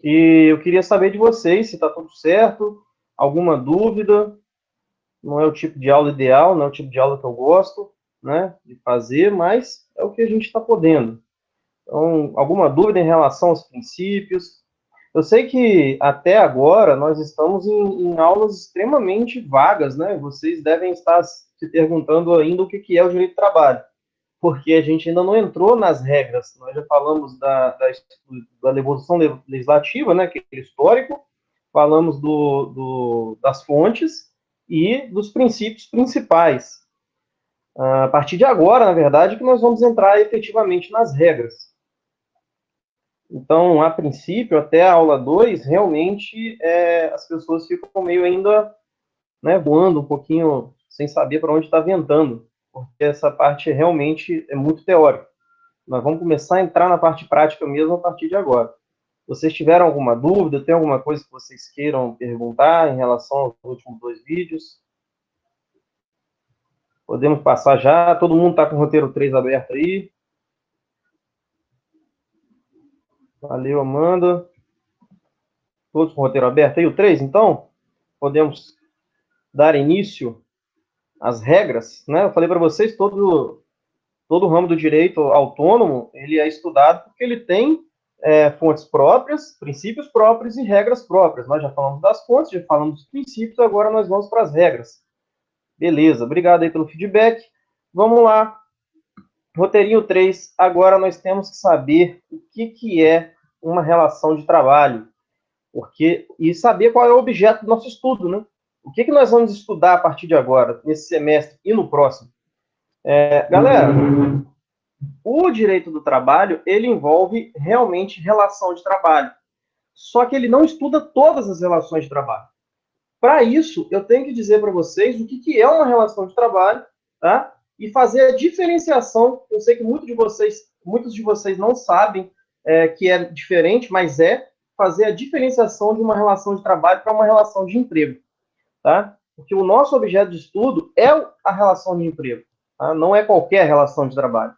E eu queria saber de vocês se está tudo certo, alguma dúvida. Não é o tipo de aula ideal, não é o tipo de aula que eu gosto, né, de fazer, mas é o que a gente está podendo. Então, alguma dúvida em relação aos princípios? Eu sei que até agora nós estamos em aulas extremamente vagas, né? Vocês devem estar se perguntando ainda o que é o direito do trabalho, porque a gente ainda não entrou nas regras. Nós já falamos da evolução legislativa, né, que é histórico, falamos das fontes e dos princípios principais. A partir de agora, na verdade, que nós vamos entrar efetivamente nas regras. Então, a princípio, até a aula 2, realmente as pessoas ficam meio ainda, né, voando um pouquinho sem saber para onde está ventando, porque essa parte realmente é muito teórica. Nós vamos começar a entrar na parte prática mesmo a partir de agora. Vocês tiveram alguma dúvida? Tem alguma coisa que vocês queiram perguntar em relação aos últimos dois vídeos? Podemos passar já. Todo mundo está com o roteiro 3 aberto aí. Valeu, Amanda. Todos com o roteiro aberto aí, o 3, então? Podemos dar início às regras, né? Eu falei para vocês, todo o ramo do direito autônomo, ele é estudado porque ele tem fontes próprias, princípios próprios e regras próprias. Nós já falamos das fontes, já falamos dos princípios, agora nós vamos para as regras. Beleza, obrigado aí pelo feedback. Vamos lá. Roteirinho 3. Agora nós temos que saber o que é uma relação de trabalho. E saber qual é o objeto do nosso estudo, né? O que nós vamos estudar a partir de agora, nesse semestre e no próximo? Galera, o direito do trabalho, ele envolve realmente relação de trabalho. Só que ele não estuda todas as relações de trabalho. Para isso, eu tenho que dizer para vocês o que é uma relação de trabalho, tá? E fazer a diferenciação. Eu sei que muitos de vocês não sabem que é diferente, mas fazer a diferenciação de uma relação de trabalho para uma relação de emprego, tá? Porque o nosso objeto de estudo é a relação de emprego, tá? Não é qualquer relação de trabalho.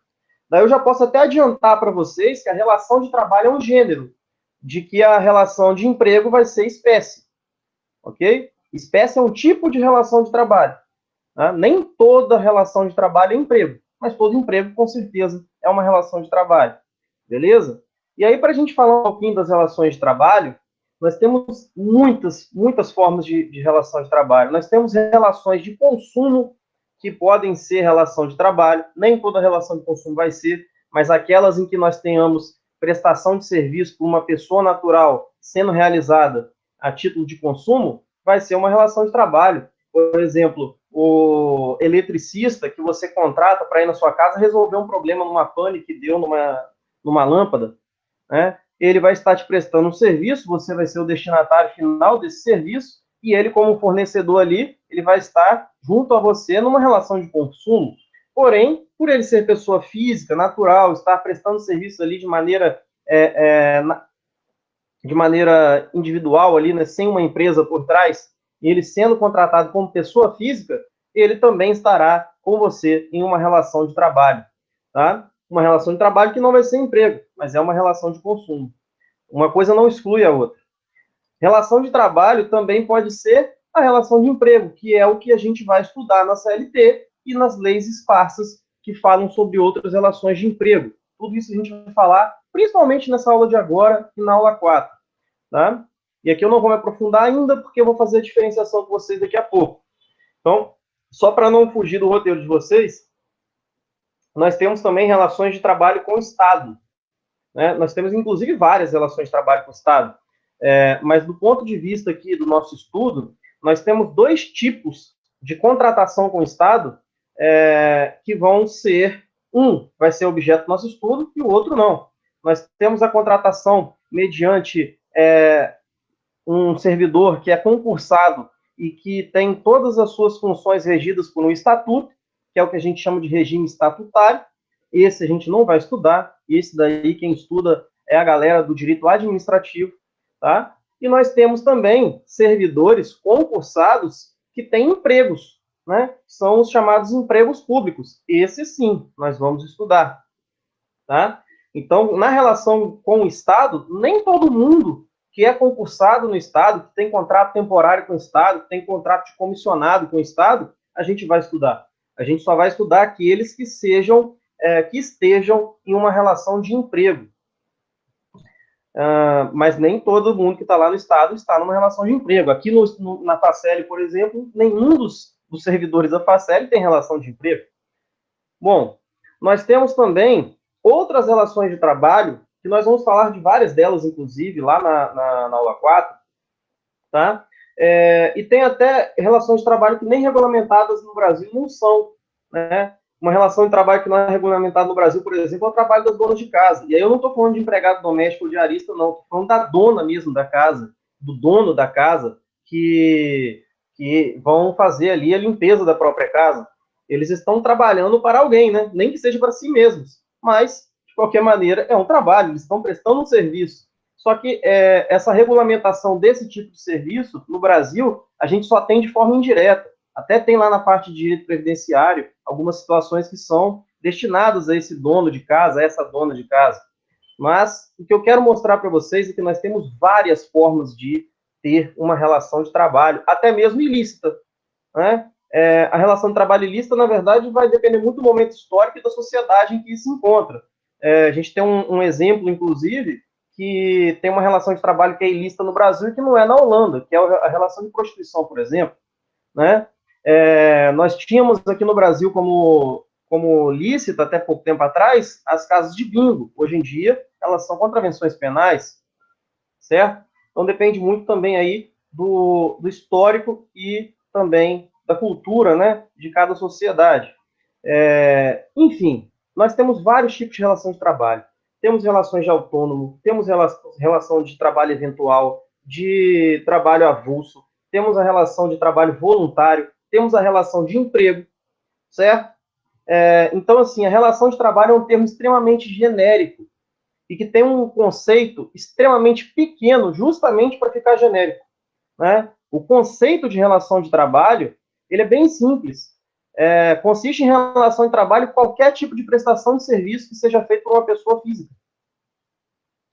Daí eu já posso até adiantar para vocês que a relação de trabalho é um gênero, de que a relação de emprego vai ser espécie, ok? Espécie é um tipo de relação de trabalho. Tá? Nem toda relação de trabalho é emprego, mas todo emprego, com certeza, é uma relação de trabalho. Beleza? E aí, para a gente falar um pouquinho das relações de trabalho, nós temos muitas formas de relação de trabalho. Nós temos relações de consumo, que podem ser relação de trabalho, nem toda relação de consumo vai ser, mas aquelas em que nós tenhamos prestação de serviço por uma pessoa natural sendo realizada a título de consumo, vai ser uma relação de trabalho. Por exemplo, o eletricista que você contrata para ir na sua casa resolver um problema numa pane que deu numa lâmpada, né? Ele vai estar te prestando um serviço, você vai ser o destinatário final desse serviço, e ele, como fornecedor ali, ele vai estar junto a você numa relação de consumo. Porém, por ele ser pessoa física, natural, estar prestando serviço ali de maneira individual ali, né, sem uma empresa por trás, e ele sendo contratado como pessoa física, ele também estará com você em uma relação de trabalho, tá? Uma relação de trabalho que não vai ser emprego, mas é uma relação de consumo. Uma coisa não exclui a outra. Relação de trabalho também pode ser a relação de emprego, que é o que a gente vai estudar na CLT e nas leis esparsas que falam sobre outras relações de emprego. Tudo isso a gente vai falar, principalmente nessa aula de agora e na aula 4. Tá? E aqui eu não vou me aprofundar ainda, porque eu vou fazer a diferenciação com vocês daqui a pouco. Então, só para não fugir do roteiro de vocês, nós temos também relações de trabalho com o Estado. Né? Nós temos, inclusive, várias relações de trabalho com o Estado. Mas do ponto de vista aqui do nosso estudo, nós temos dois tipos de contratação com o Estado que vão ser, um vai ser objeto do nosso estudo e o outro não. Nós temos a contratação mediante um servidor que é concursado e que tem todas as suas funções regidas por um estatuto, que é o que a gente chama de regime estatutário. Esse a gente não vai estudar, esse daí quem estuda é a galera do direito administrativo, tá? E nós temos também servidores concursados que têm empregos, né? São os chamados empregos públicos. Esse sim, nós vamos estudar, tá? Então, na relação com o Estado, nem todo mundo que é concursado no Estado, que tem contrato temporário com o Estado, que tem contrato de comissionado com o Estado, a gente vai estudar. A gente só vai estudar aqueles que sejam, que estejam em uma relação de emprego. Mas nem todo mundo que está lá no Estado está numa relação de emprego. Aqui na Facel, por exemplo, nenhum dos servidores da Facel tem relação de emprego. Bom, nós temos também outras relações de trabalho, que nós vamos falar de várias delas, inclusive, lá na aula 4, tá? E tem até relações de trabalho que nem regulamentadas no Brasil não são, né? Uma relação de trabalho que não é regulamentada no Brasil, por exemplo, é o trabalho das donas de casa. E aí eu não estou falando de empregado doméstico ou diarista, não. Estou falando da dona mesmo da casa, do dono da casa, que vão fazer ali a limpeza da própria casa. Eles estão trabalhando para alguém, né? Nem que seja para si mesmos. Mas, de qualquer maneira, é um trabalho. Eles estão prestando um serviço. Só que essa regulamentação desse tipo de serviço, no Brasil, a gente só tem de forma indireta. Até tem lá na parte de direito previdenciário algumas situações que são destinadas a esse dono de casa, a essa dona de casa. Mas o que eu quero mostrar para vocês é que nós temos várias formas de ter uma relação de trabalho, até mesmo ilícita, né? A relação de trabalho ilícita, na verdade, vai depender muito do momento histórico e da sociedade em que se encontra. A gente tem um exemplo, inclusive, que tem uma relação de trabalho que é ilícita no Brasil e que não é na Holanda, que é a relação de prostituição, por exemplo, né? Nós tínhamos aqui no Brasil como lícita, até pouco tempo atrás, as casas de bingo. Hoje em dia, elas são contravenções penais, certo? Então, depende muito também aí do histórico e também da cultura, né, de cada sociedade. Enfim, nós temos vários tipos de relação de trabalho. Temos relações de autônomo, temos relação de trabalho eventual, de trabalho avulso, temos a relação de trabalho voluntário, temos a relação de emprego, certo? Então, assim, a relação de trabalho é um termo extremamente genérico e que tem um conceito extremamente pequeno, justamente para ficar genérico, né? O conceito de relação de trabalho, ele é bem simples. Consiste em relação de trabalho qualquer tipo de prestação de serviço que seja feito por uma pessoa física.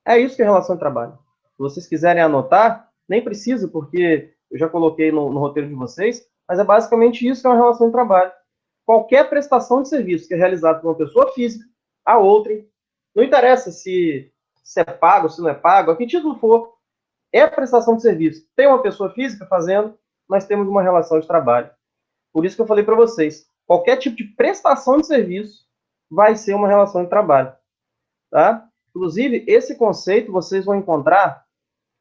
É isso que é relação de trabalho. Se vocês quiserem anotar, nem precisa, porque eu já coloquei no roteiro de vocês, mas é basicamente isso que é uma relação de trabalho. Qualquer prestação de serviço que é realizada por uma pessoa física a outrem, não interessa se é pago, se não é pago, a que título for, é a prestação de serviço. Tem uma pessoa física fazendo, nós temos uma relação de trabalho. Por isso que eu falei para vocês, qualquer tipo de prestação de serviço vai ser uma relação de trabalho, tá? Inclusive, esse conceito vocês vão encontrar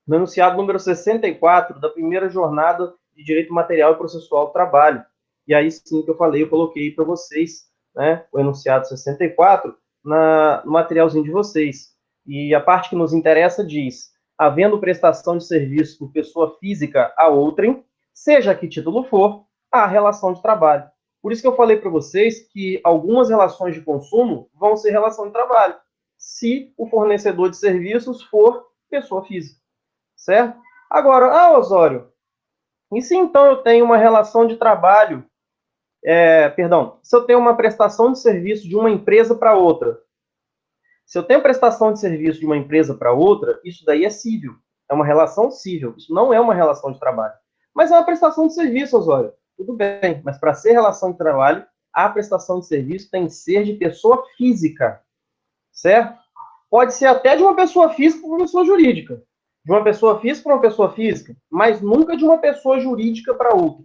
no enunciado número 64 da primeira jornada de Direito Material e Processual do Trabalho. E aí sim que eu falei, eu coloquei para vocês, né, o enunciado 64 no materialzinho de vocês. E a parte que nos interessa diz: havendo prestação de serviço por pessoa física a outrem, seja a que título for, há relação de trabalho. Por isso que eu falei para vocês que algumas relações de consumo vão ser relação de trabalho, se o fornecedor de serviços for pessoa física, certo? Agora, Osório, e se então eu tenho uma relação de trabalho, se eu tenho uma prestação de serviço de uma empresa para outra, se eu tenho prestação de serviço de uma empresa para outra, isso daí é cível, é uma relação cível, isso não é uma relação de trabalho. Mas é uma prestação de serviço, Osório, tudo bem, mas para ser relação de trabalho, a prestação de serviço tem que ser de pessoa física, certo? Pode ser até de uma pessoa física para uma pessoa jurídica. De uma pessoa física para uma pessoa física, mas nunca de uma pessoa jurídica para outra.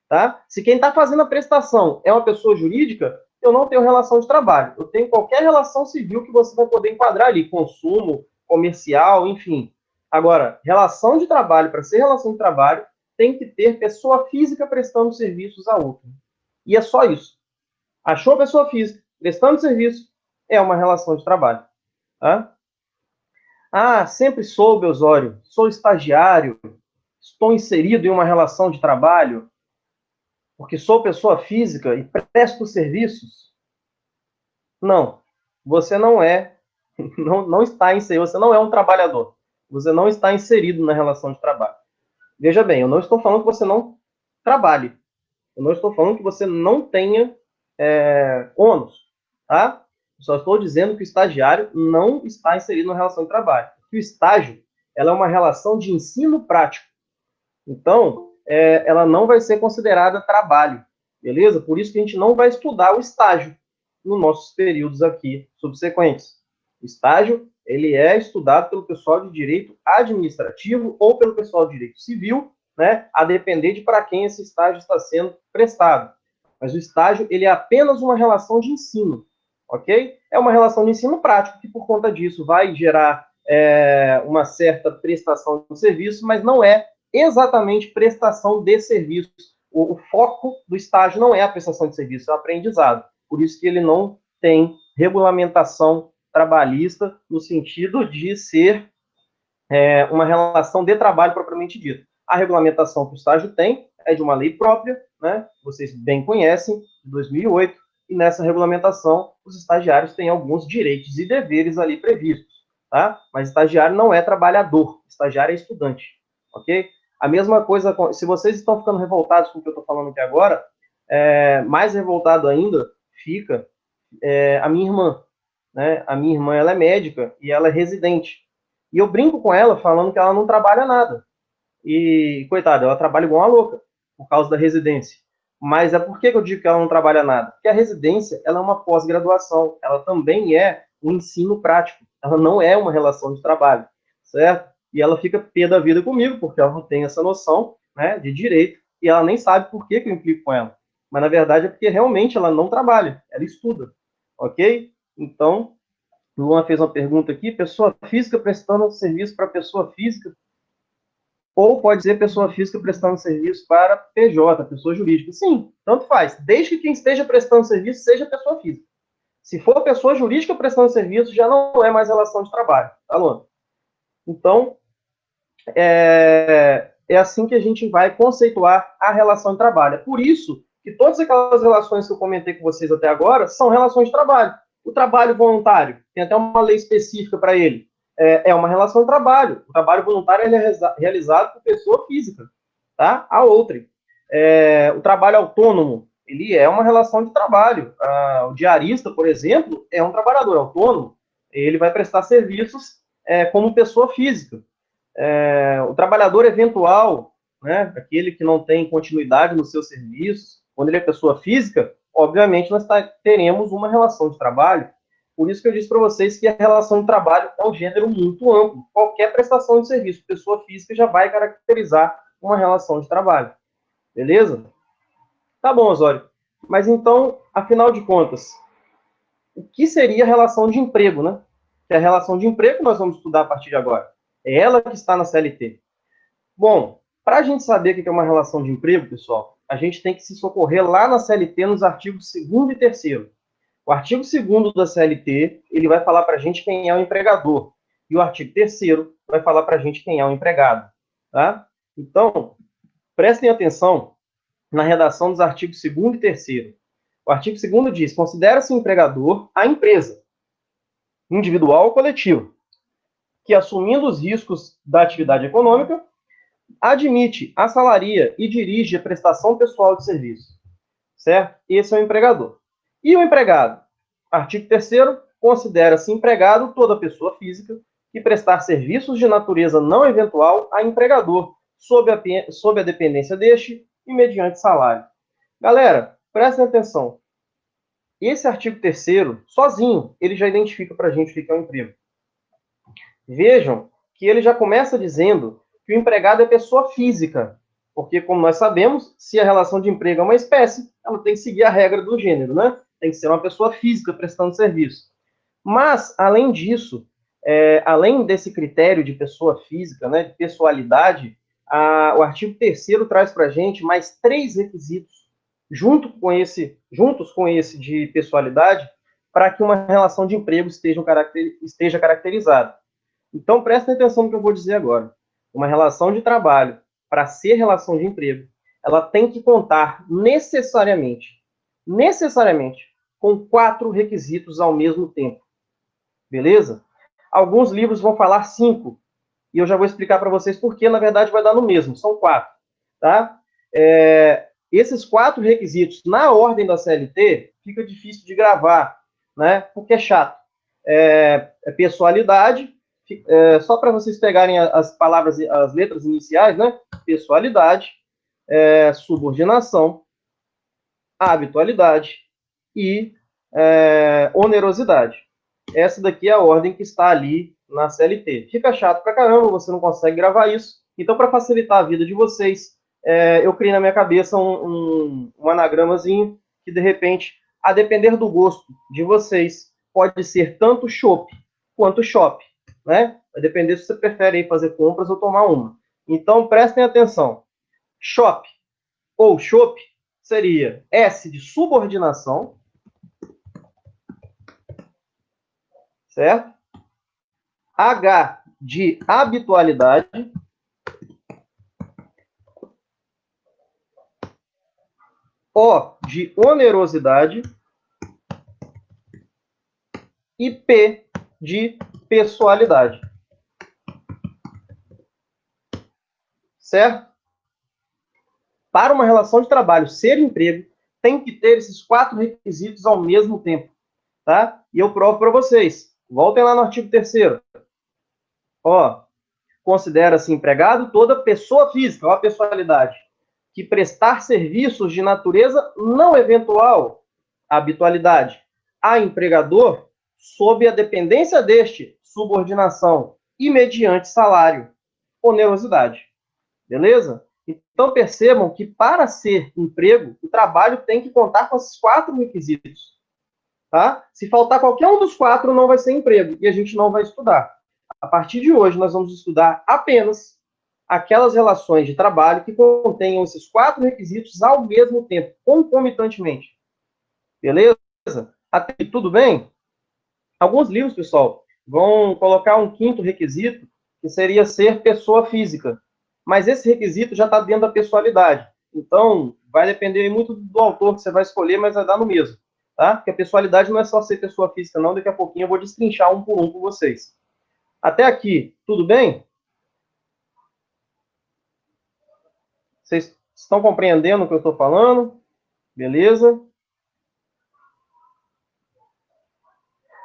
Tá? Se quem está fazendo a prestação é uma pessoa jurídica, eu não tenho relação de trabalho. Eu tenho qualquer relação civil que você vai poder enquadrar ali, consumo, comercial, enfim. Agora, relação de trabalho, para ser relação de trabalho, tem que ter pessoa física prestando serviços a outra. E é só isso. Achou a pessoa física prestando serviço, é uma relação de trabalho. Tá? Sempre soube, Osório, sou estagiário, estou inserido em uma relação de trabalho, porque sou pessoa física e presto serviços. Não, você não é, não está inserido, você não é um trabalhador. Você não está inserido na relação de trabalho. Veja bem, eu não estou falando que você não trabalhe. Eu não estou falando que você não tenha ônus, tá? Só estou dizendo que o estagiário não está inserido na relação de trabalho. Que o estágio, ela é uma relação de ensino prático. Então, ela não vai ser considerada trabalho, beleza? Por isso que a gente não vai estudar o estágio nos nossos períodos aqui subsequentes. O estágio, ele é estudado pelo pessoal de direito administrativo ou pelo pessoal de direito civil, né? A depender de para quem esse estágio está sendo prestado. Mas o estágio, ele é apenas uma relação de ensino, ok? É uma relação de ensino prático que, por conta disso, vai gerar uma certa prestação de serviço, mas não é exatamente prestação de serviço. O foco do estágio não é a prestação de serviço, é o aprendizado. Por isso que ele não tem regulamentação trabalhista no sentido de ser uma relação de trabalho propriamente dita. A regulamentação que o estágio tem é de uma lei própria, né? Vocês bem conhecem, de 2008, e nessa regulamentação os estagiários têm alguns direitos e deveres ali previstos, tá? Mas estagiário não é trabalhador, estagiário é estudante, ok? A mesma coisa, se vocês estão ficando revoltados com o que eu estou falando aqui agora, mais revoltado ainda fica a minha irmã, né? A minha irmã, ela é médica e ela é residente. E eu brinco com ela falando que ela não trabalha nada. E, coitada, ela trabalha igual uma louca, por causa da residência. Mas é por que eu digo que ela não trabalha nada? Porque a residência, ela é uma pós-graduação. Ela também é um ensino prático. Ela não é uma relação de trabalho, certo? E ela fica pé da vida comigo, porque ela não tem essa noção, né, de direito, e ela nem sabe por que eu implico com ela. Mas, na verdade, é porque realmente ela não trabalha, ela estuda, ok? Então, o Luan fez uma pergunta aqui, pessoa física prestando serviço para pessoa física, ou pode ser pessoa física prestando serviço para PJ, pessoa jurídica. Sim, tanto faz, desde que quem esteja prestando serviço seja pessoa física. Se for pessoa jurídica prestando serviço, já não é mais relação de trabalho, tá, Luan? Então, é assim que a gente vai conceituar a relação de trabalho. É por isso que todas aquelas relações que eu comentei com vocês até agora são relações de trabalho. O trabalho voluntário, tem até uma lei específica para ele, é uma relação de trabalho. O trabalho voluntário ele é realizado por pessoa física, tá? A outra. O trabalho autônomo, ele é uma relação de trabalho. O diarista, por exemplo, é um trabalhador autônomo. Ele vai prestar serviços como pessoa física. O trabalhador eventual, né, aquele que não tem continuidade nos seus serviços, quando ele é pessoa física, obviamente nós teremos uma relação de trabalho. Por isso que eu disse para vocês que a relação de trabalho é um gênero muito amplo. Qualquer prestação de serviço, pessoa física já vai caracterizar uma relação de trabalho. Beleza? Tá bom, Osório. Mas então, afinal de contas, o que seria a relação de emprego, né? Que é a relação de emprego que nós vamos estudar a partir de agora. É ela que está na CLT. Bom, para a gente saber o que é uma relação de emprego, pessoal, a gente tem que se socorrer lá na CLT nos artigos 2º e 3º. O artigo 2º da CLT, ele vai falar para a gente quem é o empregador. E o artigo 3º vai falar para a gente quem é o empregado. Tá? Então, prestem atenção na redação dos artigos 2º e 3º. O artigo 2º diz, considera-se empregador a empresa, individual ou coletiva, que assumindo os riscos da atividade econômica, admite, assalaria e dirige a prestação pessoal de serviço. Certo? Esse é o empregador. E o empregado? Artigo 3º, considera-se empregado toda pessoa física que prestar serviços de natureza não eventual a empregador, sob a dependência deste e mediante salário. Galera, prestem atenção. Esse artigo 3º, sozinho, ele já identifica para a gente o que é o emprego. Vejam que ele já começa dizendo que o empregado é pessoa física, porque, como nós sabemos, se a relação de emprego é uma espécie, ela tem que seguir a regra do gênero, né? Tem que ser uma pessoa física prestando serviço. Mas, além disso, além desse critério de pessoa física, né, de pessoalidade, o artigo 3º traz para a gente mais 3 requisitos, juntos com esse de pessoalidade, para que uma relação de emprego esteja caracterizada. Então, prestem atenção no que eu vou dizer agora. Uma relação de trabalho, para ser relação de emprego, ela tem que contar necessariamente, com 4 requisitos ao mesmo tempo. Beleza? Alguns livros vão falar 5, e eu já vou explicar para vocês por que, na verdade, vai dar no mesmo, são 4. Tá? Esses 4 requisitos, na ordem da CLT, fica difícil de gravar, né? Porque é chato. Pessoalidade, Só para vocês pegarem as palavras, as letras iniciais, né? Pessoalidade, subordinação, habitualidade e onerosidade. Essa daqui é a ordem que está ali na CLT. Fica chato pra caramba, você não consegue gravar isso. Então, para facilitar a vida de vocês, eu criei na minha cabeça um anagramazinho que, de repente, a depender do gosto de vocês, pode ser tanto chopp quanto shop, né? Vai depender se você prefere aí fazer compras ou tomar uma. Então, prestem atenção. Shop ou chopp seria S de subordinação, certo? H de habitualidade, O de onerosidade e P de pessoalidade. Certo? Para uma relação de trabalho ser emprego, tem que ter esses 4 requisitos ao mesmo tempo. Tá? E eu provo para vocês. Voltem lá no artigo 3º. Ó, considera-se empregado toda pessoa física, ó a pessoalidade, que prestar serviços de natureza não eventual, habitualidade, a empregador, sob a dependência deste, subordinação, e mediante salário, onerosidade. Beleza? Então percebam que para ser emprego, o trabalho tem que contar com esses 4 requisitos. Tá? Se faltar qualquer um dos 4, não vai ser emprego, e a gente não vai estudar. A partir de hoje, nós vamos estudar apenas aquelas relações de trabalho que contenham esses 4 requisitos ao mesmo tempo, concomitantemente. Beleza? Até aqui, tudo bem? Alguns livros, pessoal, vão colocar um 5º requisito, que seria ser pessoa física. Mas esse requisito já está dentro da pessoalidade. Então, vai depender muito do autor que você vai escolher, mas vai dar no mesmo. Tá? Porque a pessoalidade não é só ser pessoa física, não. Daqui a pouquinho eu vou destrinchar um por um com vocês. Até aqui, tudo bem? Vocês estão compreendendo o que eu estou falando? Beleza?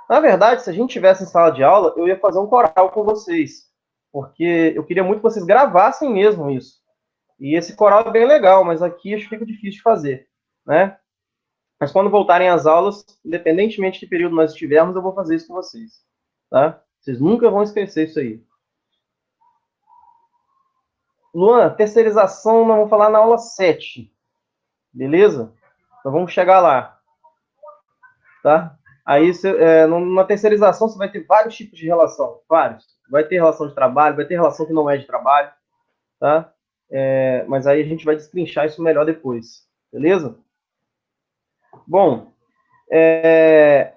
Na verdade, se a gente tivesse em sala de aula, eu ia fazer um coral com vocês. Porque eu queria muito que vocês gravassem mesmo isso. E esse coral é bem legal, mas aqui acho que fica difícil de fazer, né? Mas quando voltarem às aulas, independentemente de que período nós estivermos, eu vou fazer isso com vocês, tá? Vocês nunca vão esquecer isso aí. Luan, terceirização nós vamos falar na aula 7, beleza? Então vamos chegar lá, tá? Aí, na terceirização, você vai ter vários tipos de relação, vários. Vai ter relação de trabalho, vai ter relação que não é de trabalho, tá? Mas aí a gente vai destrinchar isso melhor depois, beleza? Bom,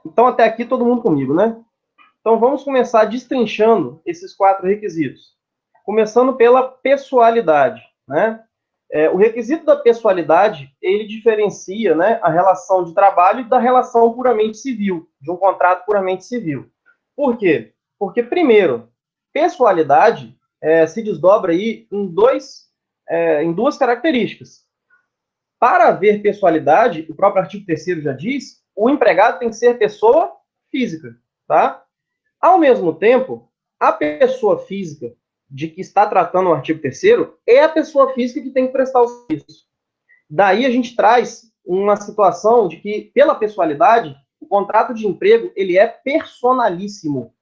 então até aqui todo mundo comigo, né? Então vamos começar destrinchando esses 4 requisitos. Começando pela pessoalidade, né? O requisito da pessoalidade, ele diferencia, né, a relação de trabalho da relação puramente civil, de um contrato puramente civil. Por quê? Porque, primeiro, pessoalidade se desdobra aí em duas características. Para haver pessoalidade, o próprio artigo 3º já diz, o empregado tem que ser pessoa física, tá? Ao mesmo tempo, a pessoa física de que está tratando o artigo 3º é a pessoa física que tem que prestar o serviço. Daí a gente traz uma situação de que, pela pessoalidade, o contrato de emprego ele é personalíssimo,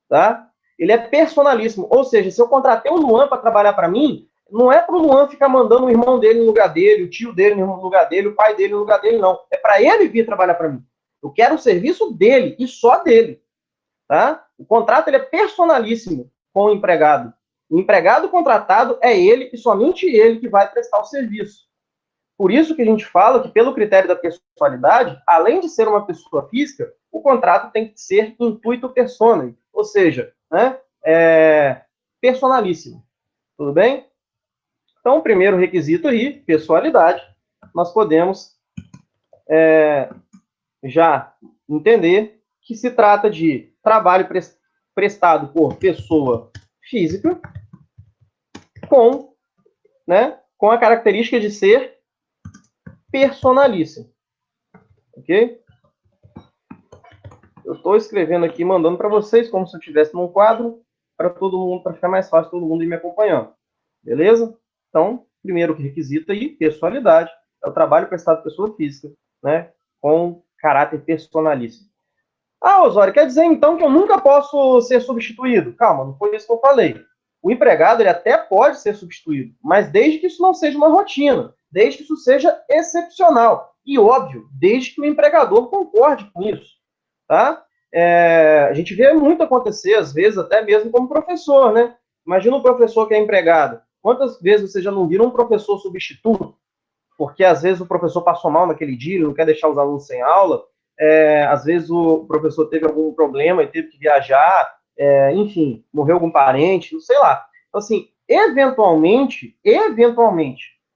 tá? Ele é personalíssimo, ou seja, se eu contratei o Luan para trabalhar para mim, não é para o Luan ficar mandando o irmão dele no lugar dele, o tio dele no lugar dele, o pai dele no lugar dele, não. É para ele vir trabalhar para mim. Eu quero o serviço dele e só dele. Tá? O contrato ele é personalíssimo com o empregado. O empregado contratado é ele e somente ele que vai prestar o serviço. Por isso que a gente fala que, pelo critério da pessoalidade, além de ser uma pessoa física, o contrato tem que ser intuito personae, ou seja, né, personalíssimo. Tudo bem? Então, o primeiro requisito aí, pessoalidade, nós podemos já entender que se trata de trabalho prestado por pessoa física com a característica de ser personalíssimo. Ok? Eu estou escrevendo aqui, mandando para vocês, como se eu estivesse num quadro, para todo mundo, para ficar mais fácil todo mundo ir me acompanhando. Beleza? Então, primeiro requisito aí, pessoalidade. É o trabalho prestado por pessoa física, né? Com caráter personalíssimo. Ah, Osório, quer dizer então que eu nunca posso ser substituído? Calma, não foi isso que eu falei. O empregado ele até pode ser substituído, mas desde que isso não seja uma rotina, desde que isso seja excepcional. E óbvio, desde que o empregador concorde com isso. Tá? A gente vê muito acontecer, às vezes, até mesmo como professor, né? Imagina um professor que é empregado. Quantas vezes você já não viram um professor substituto? Porque às vezes o professor passou mal naquele dia, ele não quer deixar os alunos sem aula, às vezes o professor teve algum problema e teve que viajar, enfim, morreu algum parente, não sei lá. Então, assim, eventualmente,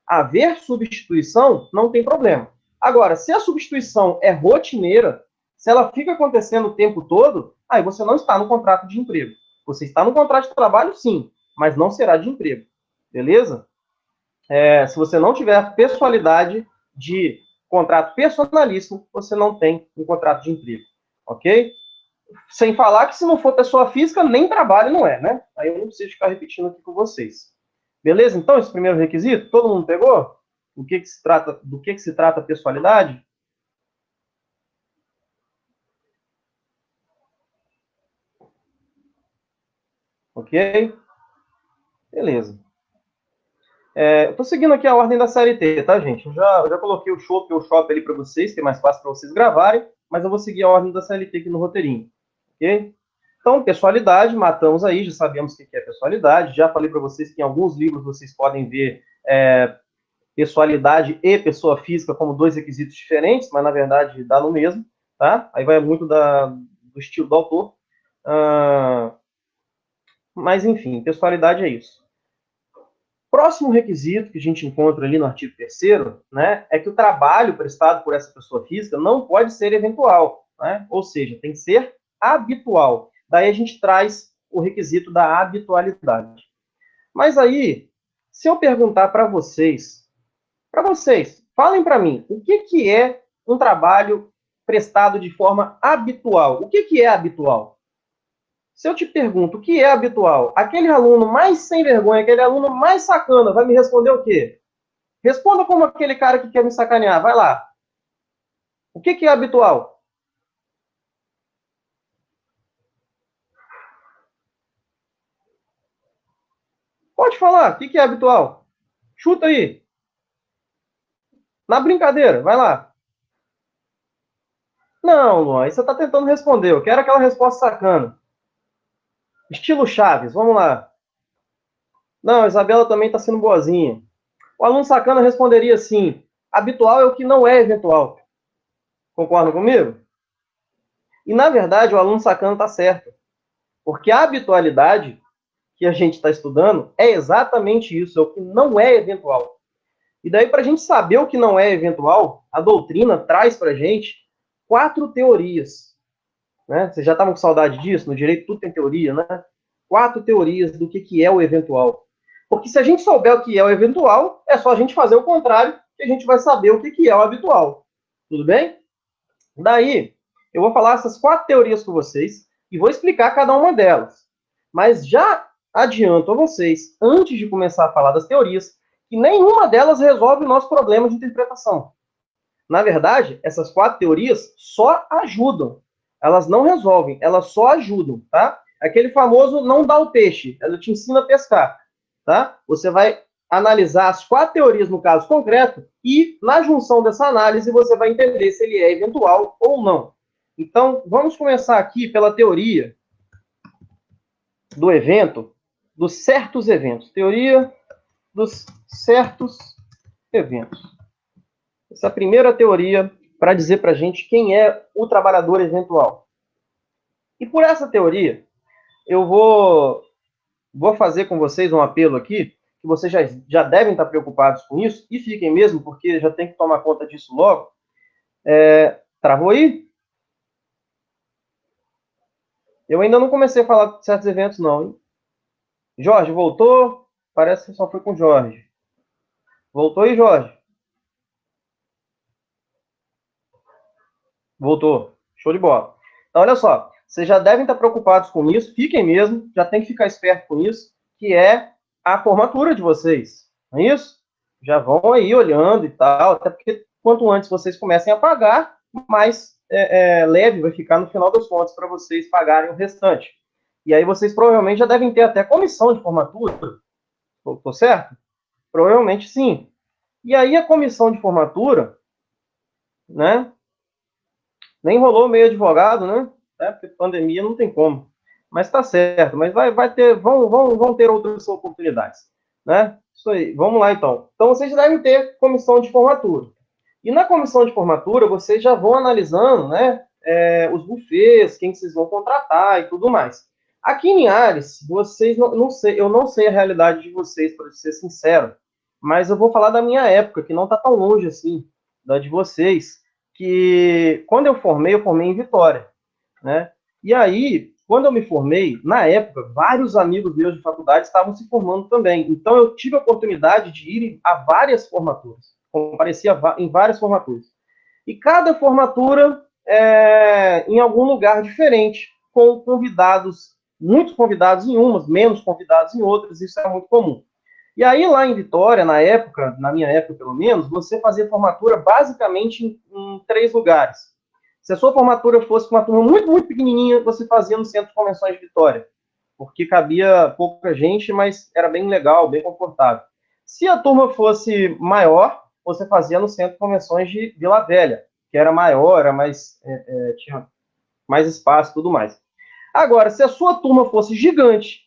haver substituição não tem problema. Agora, se a substituição é rotineira, se ela fica acontecendo o tempo todo, aí você não está no contrato de emprego. Você está no contrato de trabalho, sim, mas não será de emprego. Beleza? Se você não tiver pessoalidade de contrato personalíssimo, você não tem um contrato de emprego, ok? Sem falar que se não for pessoa física, nem trabalho não é, né? Aí eu não preciso ficar repetindo aqui com vocês. Beleza? Então, esse primeiro requisito, todo mundo pegou? Do que se trata a pessoalidade? Ok? Beleza. Eu estou seguindo aqui a ordem da CLT, tá, gente? Eu já coloquei o shop ali para vocês, que é mais fácil para vocês gravarem, mas eu vou seguir a ordem da CLT aqui no roteirinho, ok? Então, pessoalidade, matamos aí, já sabemos o que é pessoalidade, já falei para vocês que em alguns livros vocês podem ver pessoalidade e pessoa física como dois requisitos diferentes, mas na verdade dá no mesmo, tá? Aí vai muito do estilo do autor. Mas, enfim, pessoalidade é isso. Próximo requisito que a gente encontra ali no artigo 3º, né, é que o trabalho prestado por essa pessoa física não pode ser eventual, né? Ou seja, tem que ser habitual. Daí a gente traz o requisito da habitualidade. Mas aí, se eu perguntar para vocês, falem para mim, o que é um trabalho prestado de forma habitual? O que é habitual? Se eu te pergunto o que é habitual, aquele aluno mais sem vergonha, aquele aluno mais sacana, vai me responder o quê? Responda como aquele cara que quer me sacanear. Vai lá. O que é habitual? Pode falar. O que é habitual? Chuta aí. Na brincadeira. Vai lá. Não, Luan. Você está tentando responder. Eu quero aquela resposta sacana. Estilo Chaves. Vamos lá. Não, a Isabela também está sendo boazinha. O aluno sacana responderia assim: habitual é o que não é eventual. Concorda comigo? E, na verdade, o aluno sacana está certo. Porque a habitualidade que a gente está estudando é exatamente isso, é o que não é eventual. E daí, para a gente saber o que não é eventual, a doutrina traz para a gente 4 teorias. Né? Vocês já estavam com saudade disso? No direito tudo tem teoria, né? 4 teorias do que é o eventual. Porque se a gente souber o que é o eventual, é só a gente fazer o contrário, que a gente vai saber o que é o habitual. Tudo bem? Daí, eu vou falar essas 4 teorias com vocês e vou explicar cada uma delas. Mas já adianto a vocês, antes de começar a falar das teorias, que nenhuma delas resolve o nosso problema de interpretação. Na verdade, essas 4 teorias só ajudam. Elas não resolvem, elas só ajudam, tá? Aquele famoso não dá o peixe, ela te ensina a pescar, tá? Você vai analisar as 4 teorias no caso concreto e, na junção dessa análise, você vai entender se ele é eventual ou não. Então, vamos começar aqui pela teoria do evento, dos certos eventos. Teoria dos certos eventos. Essa é a primeira teoria para dizer para a gente quem é o trabalhador eventual. E por essa teoria, eu vou fazer com vocês um apelo aqui, que vocês já devem estar preocupados com isso, e fiquem mesmo, porque já tem que tomar conta disso logo. Travou aí? Eu ainda não comecei a falar de certos eventos, não. Hein? Jorge, voltou? Parece que só foi com o Jorge. Voltou aí, Jorge? Voltou. Show de bola. Então, olha só, vocês já devem estar preocupados com isso, fiquem mesmo, já tem que ficar esperto com isso, que é a formatura de vocês, não é isso? Já vão aí olhando e tal, até porque quanto antes vocês comecem a pagar, mais leve vai ficar no final das contas para vocês pagarem o restante. E aí vocês provavelmente já devem ter até comissão de formatura, tô certo? Provavelmente sim. E aí a comissão de formatura, né? Nem rolou meio advogado, né? Porque pandemia não tem como. Mas tá certo, mas vai ter, vão ter outras oportunidades, né? Isso aí, vamos lá então. Então vocês devem ter comissão de formatura. E na comissão de formatura, vocês já vão analisando, né? Os buffets, quem vocês vão contratar e tudo mais. Aqui em Ares, vocês não sei, eu não sei a realidade de vocês, para ser sincero, mas eu vou falar da minha época, que não está tão longe assim da de vocês, que quando eu formei em Vitória, né? E aí, quando eu me formei, na época, vários amigos meus de faculdade estavam se formando também. Então, eu tive a oportunidade de ir a várias formaturas, compareci em várias formaturas. E cada formatura em algum lugar diferente, com convidados, muitos convidados em umas, menos convidados em outras, isso é muito comum. E aí, lá em Vitória, na época, na minha época pelo menos, você fazia formatura basicamente em 3 lugares. Se a sua formatura fosse uma turma muito, muito pequenininha, você fazia no Centro de Convenções de Vitória, porque cabia pouca gente, mas era bem legal, bem confortável. Se a turma fosse maior, você fazia no Centro de Convenções de Vila Velha, que era maior, era mais, tinha mais espaço e tudo mais. Agora, se a sua turma fosse gigante,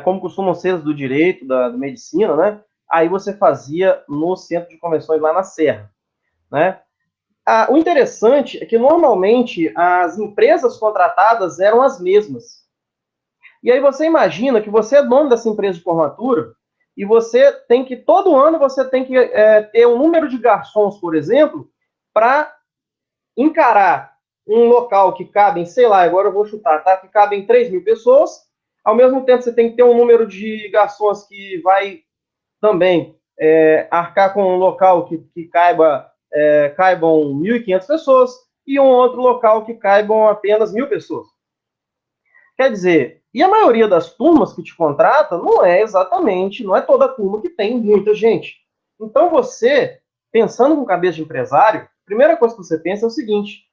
como costumam ser as do direito, da medicina, né? Aí você fazia no Centro de Convenções lá na Serra, né? O interessante é que normalmente as empresas contratadas eram as mesmas. E aí você imagina que você é dono dessa empresa de formatura e você tem que, todo ano, você tem que ter um número de garçons, por exemplo, para encarar um local que cabem, sei lá, agora eu vou chutar, tá? Que cabem 3.000 pessoas. Ao mesmo tempo, você tem que ter um número de garçons que vai também arcar com um local que caibam 1.500 pessoas e um outro local que caibam apenas 1.000 pessoas. Quer dizer, e a maioria das turmas que te contrata não é exatamente, não é toda turma que tem muita gente. Então você, pensando com cabeça de empresário, a primeira coisa que você pensa é o seguinte: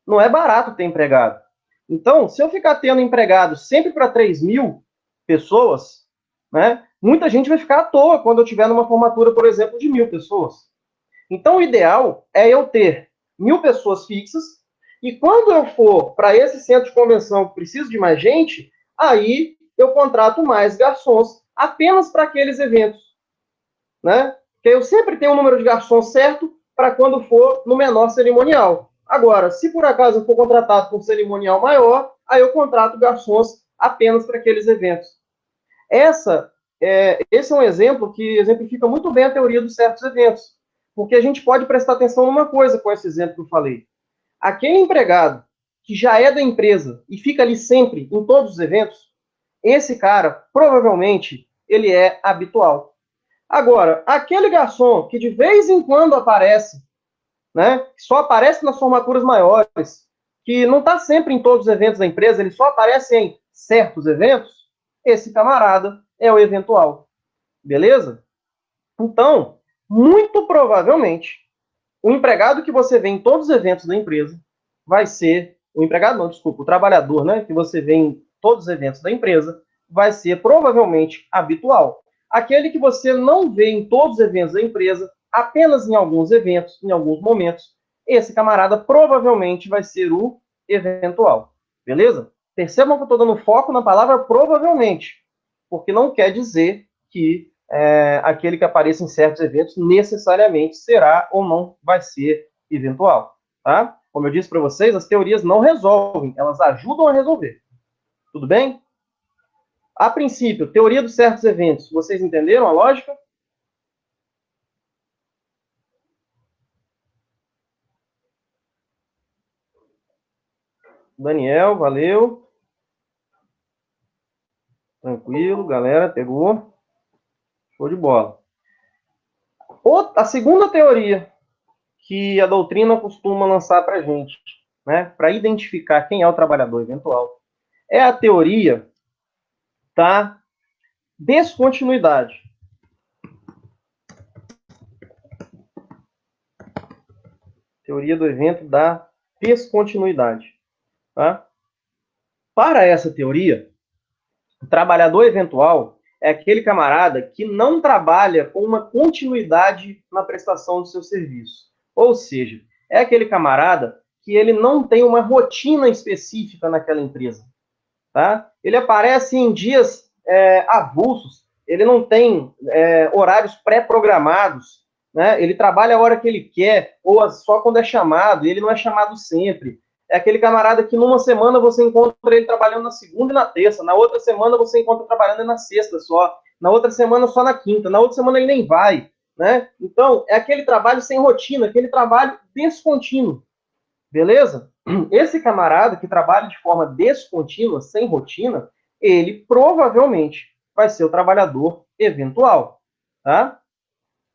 não é barato ter empregado. Então, se eu ficar tendo empregado sempre para 3.000 pessoas, né, muita gente vai ficar à toa quando eu tiver numa formatura, por exemplo, de 1.000 pessoas. Então, o ideal é eu ter 1.000 pessoas fixas, e quando eu for para esse centro de convenção que preciso de mais gente, aí eu contrato mais garçons apenas para aqueles eventos, né? Porque eu sempre tenho um número de garçons certo para quando for no menor cerimonial. Agora, se por acaso eu for contratado para um cerimonial maior, aí eu contrato garçons apenas para aqueles eventos. Esse é um exemplo que exemplifica muito bem a teoria dos certos eventos, porque a gente pode prestar atenção numa coisa com esse exemplo que eu falei. Aquele empregado que já é da empresa e fica ali sempre, em todos os eventos, esse cara, provavelmente, ele é habitual. Agora, aquele garçom que de vez em quando aparece, né, que só aparece nas formaturas maiores, que não está sempre em todos os eventos da empresa, ele só aparece em certos eventos, esse camarada é o eventual. Beleza? Então, muito provavelmente, o empregado que você vê em todos os eventos da empresa vai ser, o empregado não, desculpa, o trabalhador, né, que você vê em todos os eventos da empresa, vai ser provavelmente habitual. Aquele que você não vê em todos os eventos da empresa, apenas em alguns eventos, em alguns momentos, esse camarada provavelmente vai ser o eventual. Beleza? Percebam que eu estou dando foco na palavra provavelmente, porque não quer dizer que aquele que apareça em certos eventos necessariamente será ou não vai ser eventual. Tá? Como eu disse para vocês, as teorias não resolvem, elas ajudam a resolver. Tudo bem? A princípio, teoria dos certos eventos. Vocês entenderam a lógica? Daniel, valeu. Tranquilo, galera, pegou. Show de bola. A segunda teoria que a doutrina costuma lançar para a gente, né, para identificar quem é o trabalhador eventual, é a teoria da descontinuidade. Teoria do evento da descontinuidade. Tá? Para essa teoria, o trabalhador eventual é aquele camarada que não trabalha com uma continuidade na prestação do seu serviço. Ou seja, é aquele camarada que ele não tem uma rotina específica naquela empresa. Tá? Ele aparece em dias avulsos, ele não tem horários pré-programados, né? Ele trabalha a hora que ele quer, ou só quando é chamado, e ele não é chamado sempre. É aquele camarada que numa semana você encontra ele trabalhando na segunda e na terça, na outra semana você encontra trabalhando na sexta só, na outra semana só na quinta, na outra semana ele nem vai. Né? Então, é aquele trabalho sem rotina, aquele trabalho descontínuo. Beleza? Esse camarada que trabalha de forma descontínua, sem rotina, ele provavelmente vai ser o trabalhador eventual. Tá?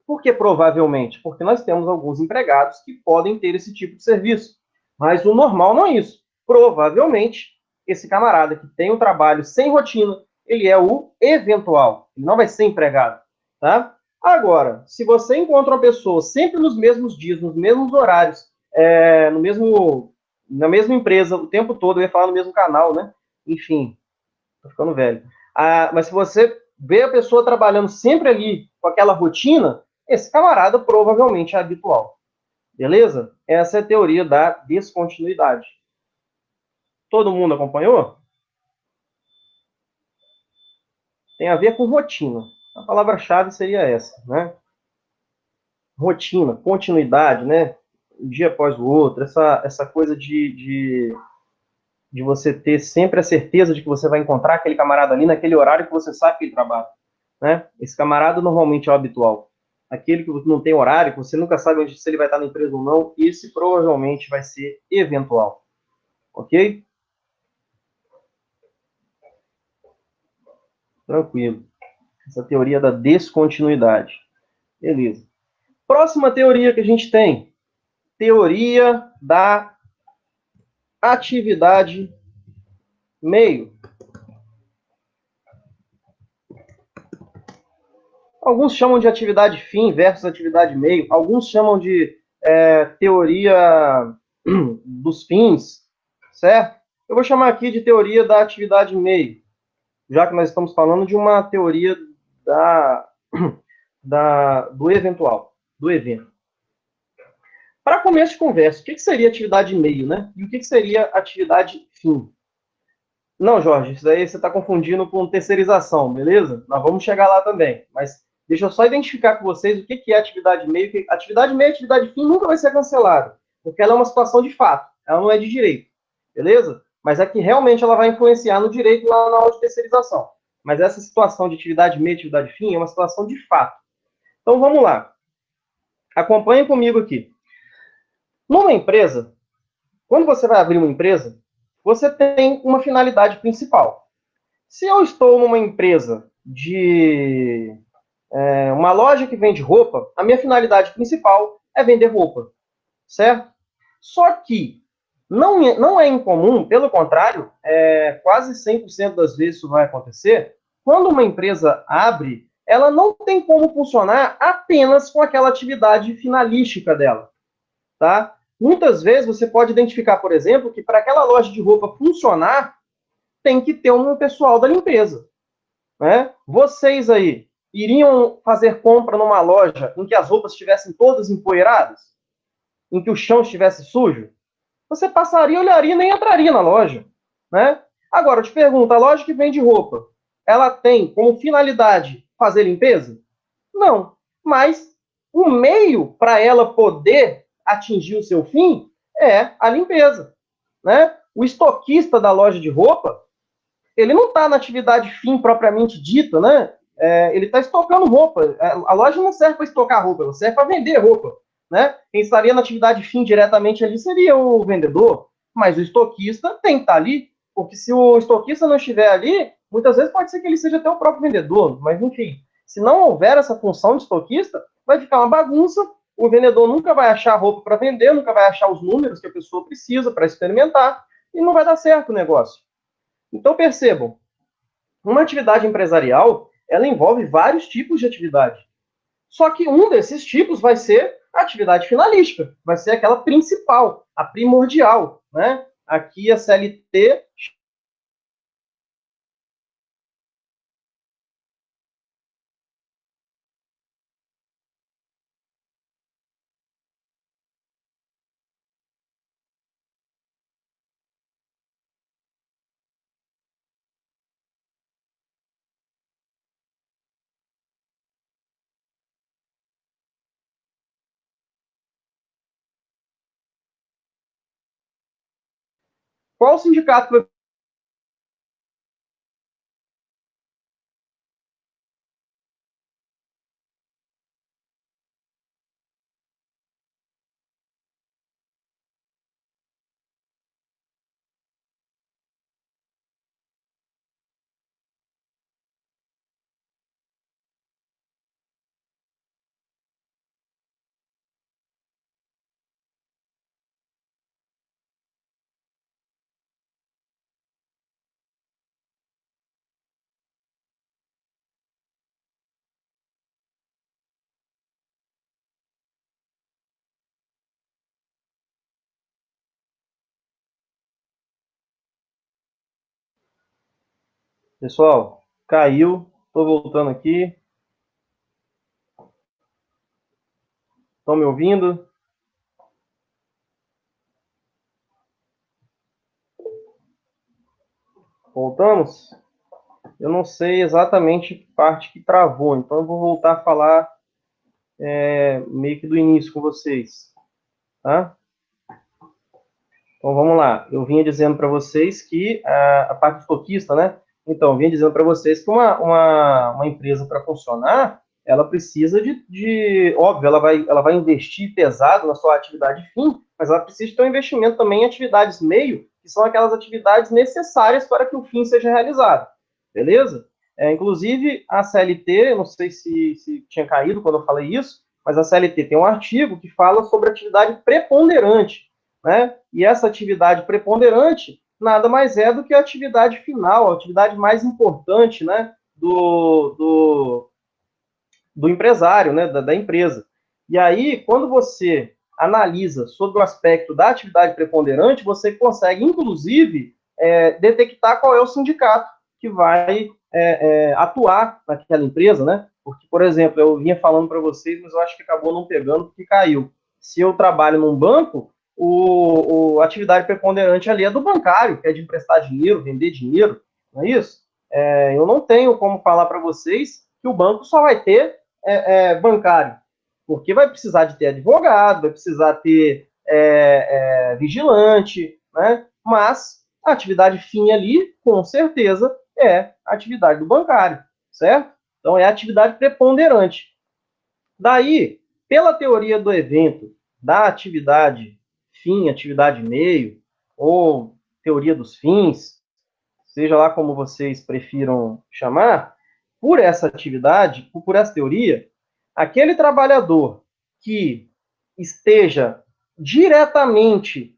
Por que provavelmente? Porque nós temos alguns empregados que podem ter esse tipo de serviço. Mas o normal não é isso. Provavelmente, esse camarada que tem um trabalho sem rotina, ele é o eventual. Ele não vai ser empregado. Tá? Agora, se você encontra uma pessoa sempre nos mesmos dias, nos mesmos horários, na mesma empresa o tempo todo, eu ia falar no mesmo canal, né? Enfim, tô ficando velho. Mas se você vê a pessoa trabalhando sempre ali com aquela rotina, esse camarada provavelmente é habitual. Beleza? Essa é a teoria da descontinuidade. Todo mundo acompanhou? Tem a ver com rotina. A palavra-chave seria essa, né? Rotina, continuidade, né? Um dia após o outro, essa coisa de você ter sempre a certeza de que você vai encontrar aquele camarada ali naquele horário que você sabe que ele trabalha. Né? Esse camarada normalmente é o habitual. Aquele que não tem horário, que você nunca sabe se ele vai estar na empresa ou não, esse provavelmente vai ser eventual. Ok? Tranquilo. Essa teoria da descontinuidade. Beleza. Próxima teoria que a gente tem. Teoria da atividade meio. Alguns chamam de atividade fim versus atividade meio. Alguns chamam de teoria dos fins, certo? Eu vou chamar aqui de teoria da atividade meio, já que nós estamos falando de uma teoria do eventual, do evento. Para começo de conversa, o que seria atividade meio, né? E o que seria atividade fim? Não, Jorge, isso daí você está confundindo com terceirização, beleza? Nós vamos chegar lá também. Mas deixa eu só identificar com vocês o que é atividade meio. Atividade meio e atividade fim nunca vai ser cancelada, porque ela é uma situação de fato, ela não é de direito, beleza? Mas é que realmente ela vai influenciar no direito lá na aula de terceirização. Mas essa situação de atividade meio e atividade fim é uma situação de fato. Então vamos lá. Acompanhem comigo aqui. Numa empresa, quando você vai abrir uma empresa, você tem uma finalidade principal. Se eu estou numa empresa de uma loja que vende roupa, a minha finalidade principal é vender roupa, certo? Só que não é incomum, pelo contrário, quase 100% das vezes isso vai acontecer, quando uma empresa abre, ela não tem como funcionar apenas com aquela atividade finalística dela, tá? Muitas vezes você pode identificar, por exemplo, que para aquela loja de roupa funcionar, tem que ter um pessoal da limpeza. Né? Vocês aí iriam fazer compra numa loja em que as roupas estivessem todas empoeiradas? Em que o chão estivesse sujo? Você passaria, olharia e nem entraria na loja. Né? Agora, eu te pergunto, a loja que vende roupa, ela tem como finalidade fazer limpeza? Não. Mas o meio para ela poder atingir o seu fim é a limpeza. Né? O estoquista da loja de roupa, ele não está na atividade fim propriamente dita, né? Ele está estocando roupa. A loja não serve para estocar roupa, ela serve para vender roupa. Né? Quem estaria na atividade fim diretamente ali seria o vendedor, mas o estoquista tem que estar ali, porque se o estoquista não estiver ali, muitas vezes pode ser que ele seja até o próprio vendedor, mas enfim, se não houver essa função de estoquista, vai ficar uma bagunça, o vendedor nunca vai achar roupa para vender, nunca vai achar os números que a pessoa precisa para experimentar, e não vai dar certo o negócio. Então, percebam, uma atividade empresarial, ela envolve vários tipos de atividade. Só que um desses tipos vai ser a atividade finalística, vai ser aquela principal, a primordial, né? Aqui a CLT. Qual sindicato vai... Pessoal, caiu, estou voltando aqui. Estão me ouvindo? Voltamos? Eu não sei exatamente que parte que travou, então eu vou voltar a falar meio que do início com vocês, tá? Então vamos lá. Eu vinha dizendo para vocês que a parte estoquista, né? Então, eu vinha dizendo para vocês que uma empresa para funcionar, ela precisa óbvio, ela vai investir pesado na sua atividade fim, mas ela precisa ter um investimento também em atividades meio, que são aquelas atividades necessárias para que o fim seja realizado. Beleza? Inclusive, a CLT, eu não sei se tinha caído quando eu falei isso, mas a CLT tem um artigo que fala sobre atividade preponderante, né? E essa atividade preponderante nada mais é do que a atividade final, a atividade mais importante, né, do empresário, né, da empresa. E aí, quando você analisa sobre o aspecto da atividade preponderante, você consegue, inclusive, detectar qual é o sindicato que vai atuar naquela empresa, né? Porque, por exemplo, eu vinha falando para vocês, mas eu acho que acabou não pegando porque caiu. Se eu trabalho num banco, a atividade preponderante ali é do bancário, que é de emprestar dinheiro, vender dinheiro, não é isso? Eu não tenho como falar para vocês que o banco só vai ter bancário, porque vai precisar de ter advogado, vai precisar ter vigilante, né? Mas a atividade fim ali, com certeza, é a atividade do bancário, certo? Então é a atividade preponderante. Daí, pela teoria do evento, da atividade fim, atividade meio, ou teoria dos fins, seja lá como vocês prefiram chamar, por essa atividade, por essa teoria, aquele trabalhador que esteja diretamente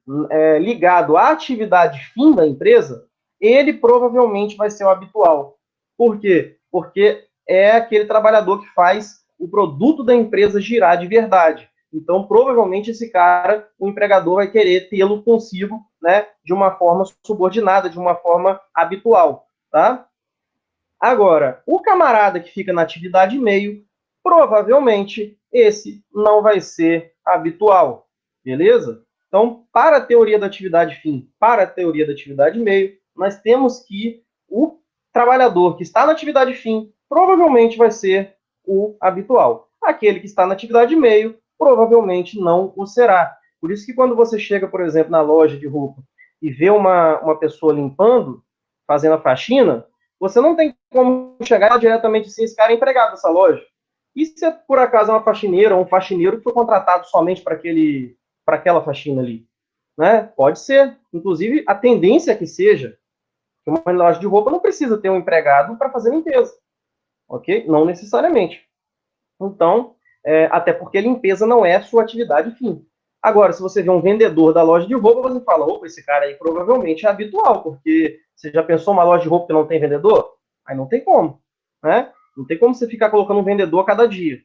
ligado à atividade fim da empresa, ele provavelmente vai ser o habitual. Por quê? Porque é aquele trabalhador que faz o produto da empresa girar de verdade. Então, provavelmente, esse cara, o empregador vai querer tê-lo consigo, né, de uma forma subordinada, de uma forma habitual, tá? Agora, o camarada que fica na atividade meio, provavelmente esse não vai ser habitual, beleza? Então, para a teoria da atividade fim, para a teoria da atividade meio, nós temos que o trabalhador que está na atividade fim provavelmente vai ser o habitual. Aquele que está na atividade meio provavelmente não o será. Por isso que quando você chega, por exemplo, na loja de roupa e vê uma pessoa limpando, fazendo a faxina, você não tem como chegar diretamente assim, esse cara é empregado dessa loja. E se por acaso é uma faxineira ou um faxineiro que foi contratado somente para aquela faxina ali? Né? Pode ser. Inclusive, a tendência é que seja. Que uma loja de roupa não precisa ter um empregado para fazer limpeza. Ok? Não necessariamente. Então, até porque limpeza não é sua atividade fim. Agora, se você vê um vendedor da loja de roupa, você fala, opa, esse cara aí provavelmente é habitual, porque você já pensou uma loja de roupa que não tem vendedor? Aí não tem como, né? Não tem como você ficar colocando um vendedor a cada dia.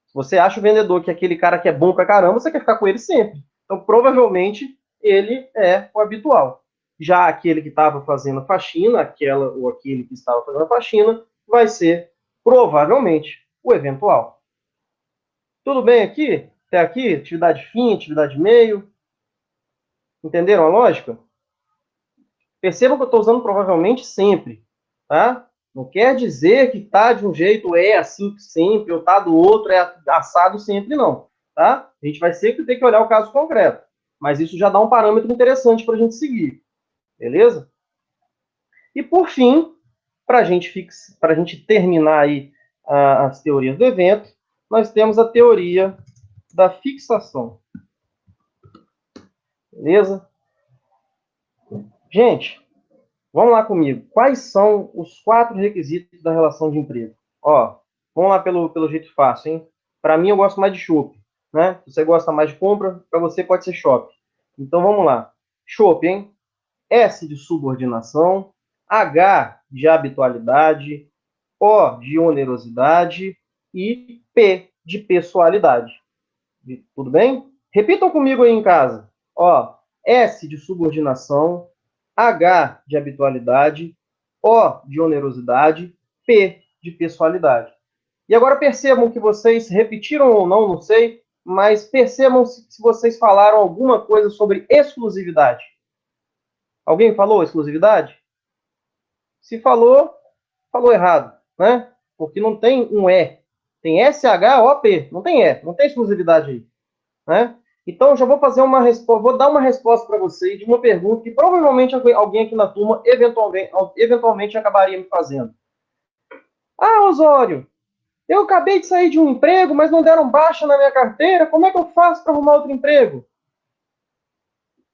Se você acha o vendedor que é aquele cara que é bom pra caramba, você quer ficar com ele sempre. Então, provavelmente, ele é o habitual. Já aquele que estava fazendo a faxina, aquela ou aquele que estava fazendo a faxina, vai ser, provavelmente, o eventual. Tudo bem aqui? Até aqui? Atividade fim, atividade meio. Entenderam a lógica? Percebam que eu estou usando provavelmente sempre, tá? Não quer dizer que tá de um jeito é assim sempre, ou tá do outro é assado sempre, não, tá? A gente vai sempre ter que olhar o caso concreto, mas isso já dá um parâmetro interessante para a gente seguir, beleza? E por fim, para a gente terminar aí as teorias do evento, nós temos a teoria da fixação, beleza? Gente, vamos lá comigo. Quais são os 4 requisitos da relação de emprego? Ó, vamos lá pelo jeito fácil, hein? Para mim, eu gosto mais de shopping, né? Se você gosta mais de compra, para você pode ser shopping. Então, vamos lá. Shopping, hein? S de subordinação, H de habitualidade, O de onerosidade e P de pessoalidade. Tudo bem? Repitam comigo aí em casa. Ó, S de subordinação, H de habitualidade, O de onerosidade, P de pessoalidade. E agora percebam que vocês repetiram ou não, não sei, mas percebam se vocês falaram alguma coisa sobre exclusividade. Alguém falou exclusividade? Se falou, falou errado, né? Porque não tem um E. Tem S-H-O-P, não tem E, não tem exclusividade aí, né? Então, eu já vou fazer uma resposta, vou dar uma resposta para vocês de uma pergunta que provavelmente alguém aqui na turma eventualmente acabaria me fazendo. Ah, Osório, eu acabei de sair de um emprego, mas não deram baixa na minha carteira. Como é que eu faço para arrumar outro emprego?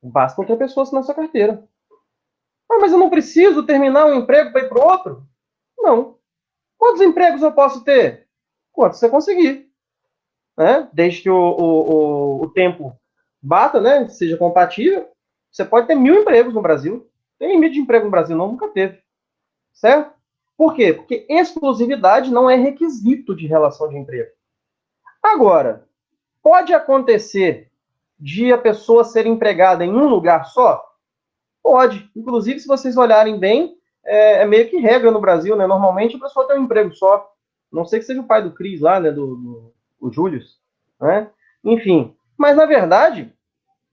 Basta outra pessoa assinar sua carteira. Ah, mas eu não preciso terminar um emprego para ir para o outro? Não. Quantos empregos eu posso ter? Quantos você conseguir, né? Desde que o tempo bata, né? Seja compatível, você pode ter 1.000 empregos no Brasil. Tem limite de emprego no Brasil, não, nunca teve. Certo? Por quê? Porque exclusividade não é requisito de relação de emprego. Agora, pode acontecer de a pessoa ser empregada em um lugar só? Pode. Inclusive, se vocês olharem bem, é meio que regra no Brasil, né? Normalmente a pessoa tem um emprego só. Não sei que seja o pai do Cris lá, né? O Júlio, né? Enfim. Mas, na verdade,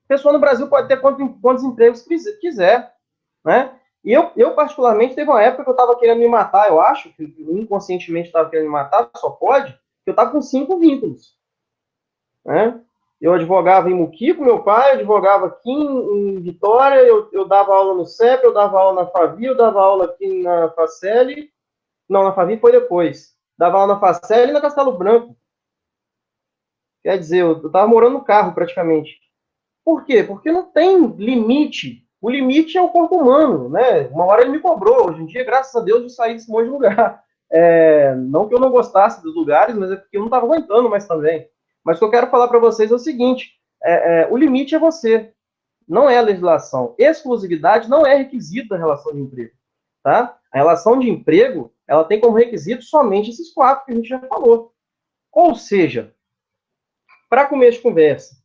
a pessoa no Brasil pode ter quantos empregos quiser, né? E eu, particularmente, teve uma época que eu estava querendo me matar, eu acho, que inconscientemente estava querendo me matar, só pode, que eu estava com 5 vínculos, né? Eu advogava em Muqui com meu pai, advogava aqui em Vitória, eu dava aula no CEP, eu dava aula na Favi, eu dava aula aqui na Faceli. Não, na Favi foi depois. Dava aula na Faceli e na Castelo Branco. Quer dizer, eu estava morando no carro praticamente. Por quê? Porque não tem limite. O limite é o corpo humano, né? Uma hora ele me cobrou. Hoje em dia, graças a Deus, eu saí desse monte de lugar. Não que eu não gostasse dos lugares, mas é porque eu não estava aguentando mais também. Mas o que eu quero falar para vocês é o seguinte: o limite é você, não é a legislação. Exclusividade não é requisito da relação de emprego, tá? A relação de emprego, ela tem como requisito somente esses 4 que a gente já falou. Ou seja, para começo de conversa,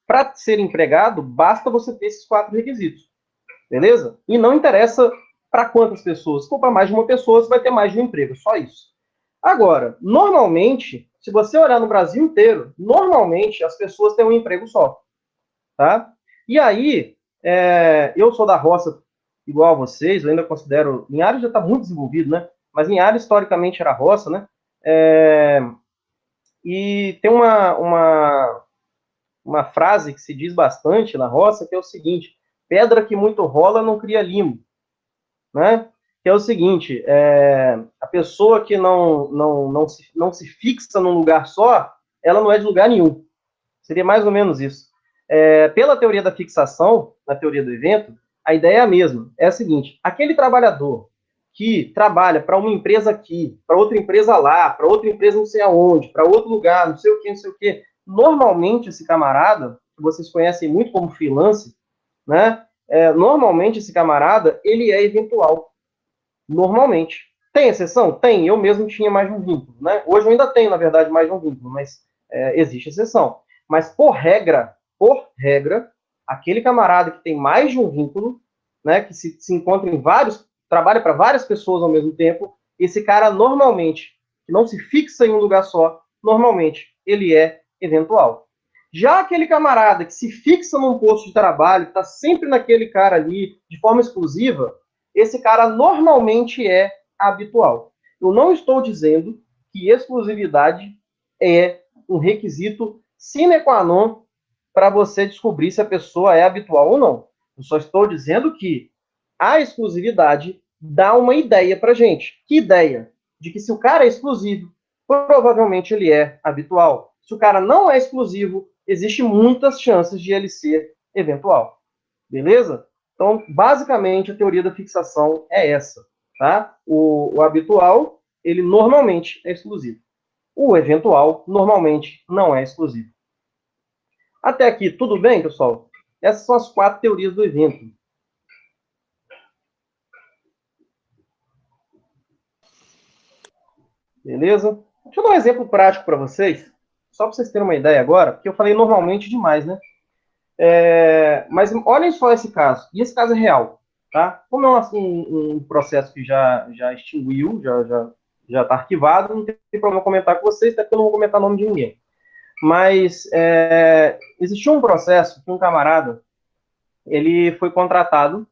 para ser empregado, basta você ter esses 4 requisitos, beleza? E não interessa para quantas pessoas. Se for para mais de uma pessoa, você vai ter mais de um emprego, só isso. Agora, normalmente, se você olhar no Brasil inteiro, normalmente as pessoas têm um emprego só, tá? E aí, eu sou da roça igual a vocês, eu ainda considero, Linhares já está muito desenvolvido, né? Mas Linhares historicamente era roça, né? E tem uma frase que se diz bastante na roça, que é o seguinte: pedra que muito rola não cria limo, né? Que é o seguinte: a pessoa que não se fixa num lugar só, ela não é de lugar nenhum. Seria mais ou menos isso. Pela teoria da fixação, na teoria do evento, a ideia é a mesma. É a seguinte: aquele trabalhador que trabalha para uma empresa aqui, para outra empresa lá, para outra empresa não sei aonde, para outro lugar, não sei o que, não sei o que. Normalmente esse camarada, que vocês conhecem muito como freelance, né? Normalmente esse camarada, ele é eventual. Normalmente. Tem exceção? Tem. Eu mesmo tinha mais de um vínculo, né? Hoje eu ainda tenho, na verdade, mais de um vínculo, mas existe exceção. Mas por regra, aquele camarada que tem mais de um vínculo, né, que se encontra em vários, trabalha para várias pessoas ao mesmo tempo, esse cara normalmente, que não se fixa em um lugar só, normalmente ele é eventual. Já aquele camarada que se fixa num posto de trabalho, que está sempre naquele cara ali, de forma exclusiva, esse cara normalmente é habitual. Eu não estou dizendo que exclusividade é um requisito sine qua non para você descobrir se a pessoa é habitual ou não. Eu só estou dizendo que a exclusividade dá uma ideia para gente. Que ideia? De que se o cara é exclusivo, provavelmente ele é habitual. Se o cara não é exclusivo, existe muitas chances de ele ser eventual. Beleza? Então, basicamente, a teoria da fixação é essa. Tá? O habitual, ele normalmente é exclusivo. O eventual, normalmente, não é exclusivo. Até aqui, tudo bem, pessoal? Essas são as 4 teorias do evento. Beleza? Deixa eu dar um exemplo prático para vocês, só para vocês terem uma ideia agora, porque eu falei normalmente demais, né? Mas olhem só esse caso. E esse caso é real. Tá? Como é um processo que já extinguiu, já está arquivado, não tem problema comentar com vocês, até porque eu não vou comentar o nome de ninguém. Mas existiu um processo que um camarada ele foi contratado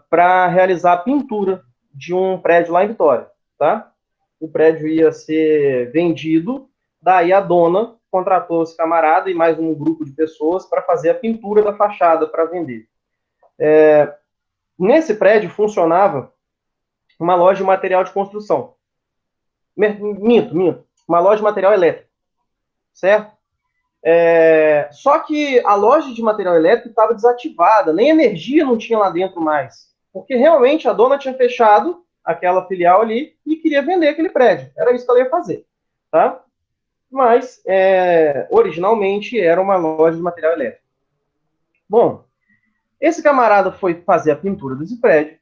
para realizar a pintura de um prédio lá em Vitória. Tá? O prédio ia ser vendido, daí a dona contratou esse camarada e mais um grupo de pessoas para fazer a pintura da fachada para vender. Nesse prédio funcionava uma loja de material de construção. Minto. Uma loja de material elétrico, certo? Só que a loja de material elétrico estava desativada, nem energia não tinha lá dentro mais. Porque realmente a dona tinha fechado aquela filial ali e queria vender aquele prédio. Era isso que ela ia fazer. Tá? Mas, originalmente, era uma loja de material elétrico. Bom, esse camarada foi fazer a pintura desse prédio,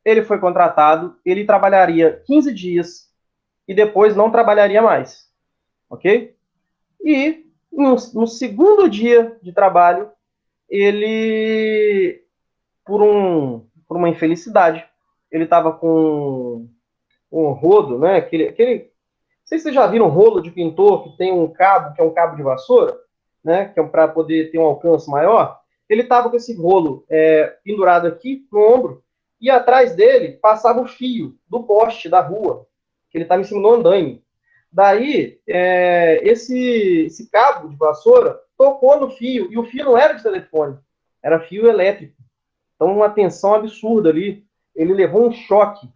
ele foi contratado, ele trabalharia 15 dias e depois não trabalharia mais, ok? E no segundo dia de trabalho, ele, por uma infelicidade, ele estava com um rodo, né? Não sei se vocês já viram um rolo de pintor que tem um cabo, que é um cabo de vassoura, né? Que é para poder ter um alcance maior. Ele estava com esse rolo pendurado aqui no ombro e atrás dele passava o fio do poste da rua, que ele estava em cima do andaime. Daí, esse cabo de vassoura tocou no fio, e o fio não era de telefone, era fio elétrico. Então, uma tensão absurda ali. Ele levou um choque.